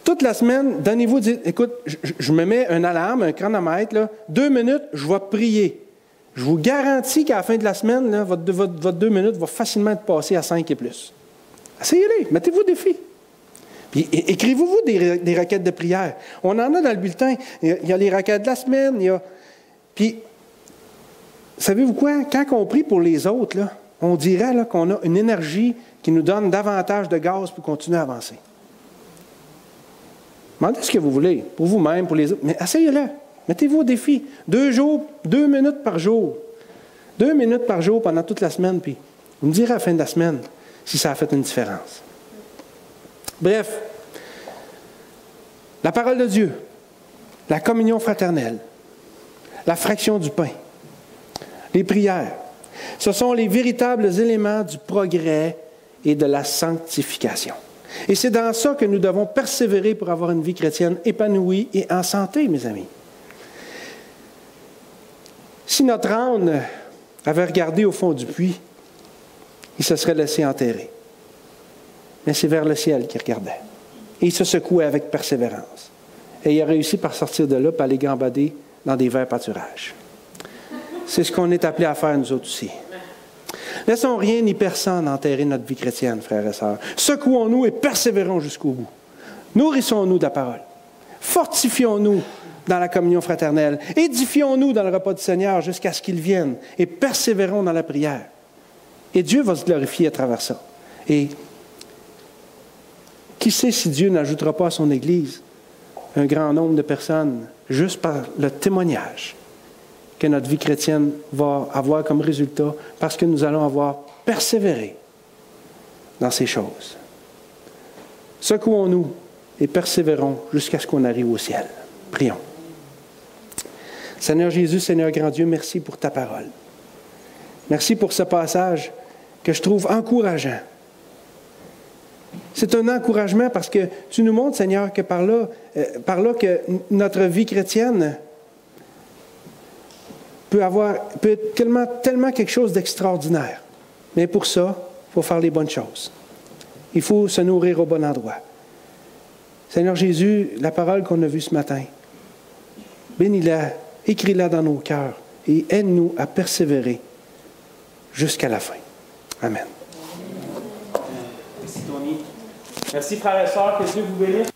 Toute la semaine, donnez-vous, dites, écoute, je me mets une alarme, un chronomètre, là, 2 minutes, je vais prier. Je vous garantis qu'à la fin de la semaine, là, votre 2 minutes va facilement être passé à 5 et plus. Essayez-les, mettez-vous au défi. Puis écrivez-vous des requêtes de prière. On en a dans le bulletin. Il y a les requêtes de la semaine. Puis, savez-vous quoi? Quand on prie pour les autres, là, on dirait là, qu'on a une énergie qui nous donne davantage de gaz pour continuer à avancer. Demandez ce que vous voulez, pour vous-même, pour les autres. Mais essayez-le. Mettez-vous au défi. 2 minutes par jour. 2 minutes par jour pendant toute la semaine. Puis, vous me direz à la fin de la semaine si ça a fait une différence. Bref, la parole de Dieu, la communion fraternelle, la fraction du pain, les prières, ce sont les véritables éléments du progrès et de la sanctification. Et c'est dans ça que nous devons persévérer pour avoir une vie chrétienne épanouie et en santé, mes amis. Si notre âne avait regardé au fond du puits, il se serait laissé enterrer. Mais c'est vers le ciel qu'il regardait. Et il se secouait avec persévérance. Et il a réussi par sortir de là, par aller gambader dans des verts pâturages. C'est ce qu'on est appelé à faire, nous autres aussi. Laissons rien ni personne enterrer notre vie chrétienne, frères et sœurs. Secouons-nous et persévérons jusqu'au bout. Nourrissons-nous de la parole. Fortifions-nous dans la communion fraternelle. Édifions-nous dans le repas du Seigneur jusqu'à ce qu'il vienne. Et persévérons dans la prière. Et Dieu va se glorifier à travers ça. Et qui sait si Dieu n'ajoutera pas à son Église un grand nombre de personnes juste par le témoignage que notre vie chrétienne va avoir comme résultat parce que nous allons avoir persévéré dans ces choses. Secouons-nous et persévérons jusqu'à ce qu'on arrive au ciel. Prions. Seigneur Jésus, Seigneur grand Dieu, merci pour ta parole. Merci pour ce passage que je trouve encourageant. C'est un encouragement parce que tu nous montres, Seigneur, que par là que notre vie chrétienne peut être tellement quelque chose d'extraordinaire. Mais pour ça, il faut faire les bonnes choses. Il faut se nourrir au bon endroit. Seigneur Jésus, la parole qu'on a vue ce matin, bénis-la, écris-la dans nos cœurs et aide-nous à persévérer jusqu'à la fin. Amen. Merci, Tony. Merci, frères et sœurs. Que Dieu vous bénisse.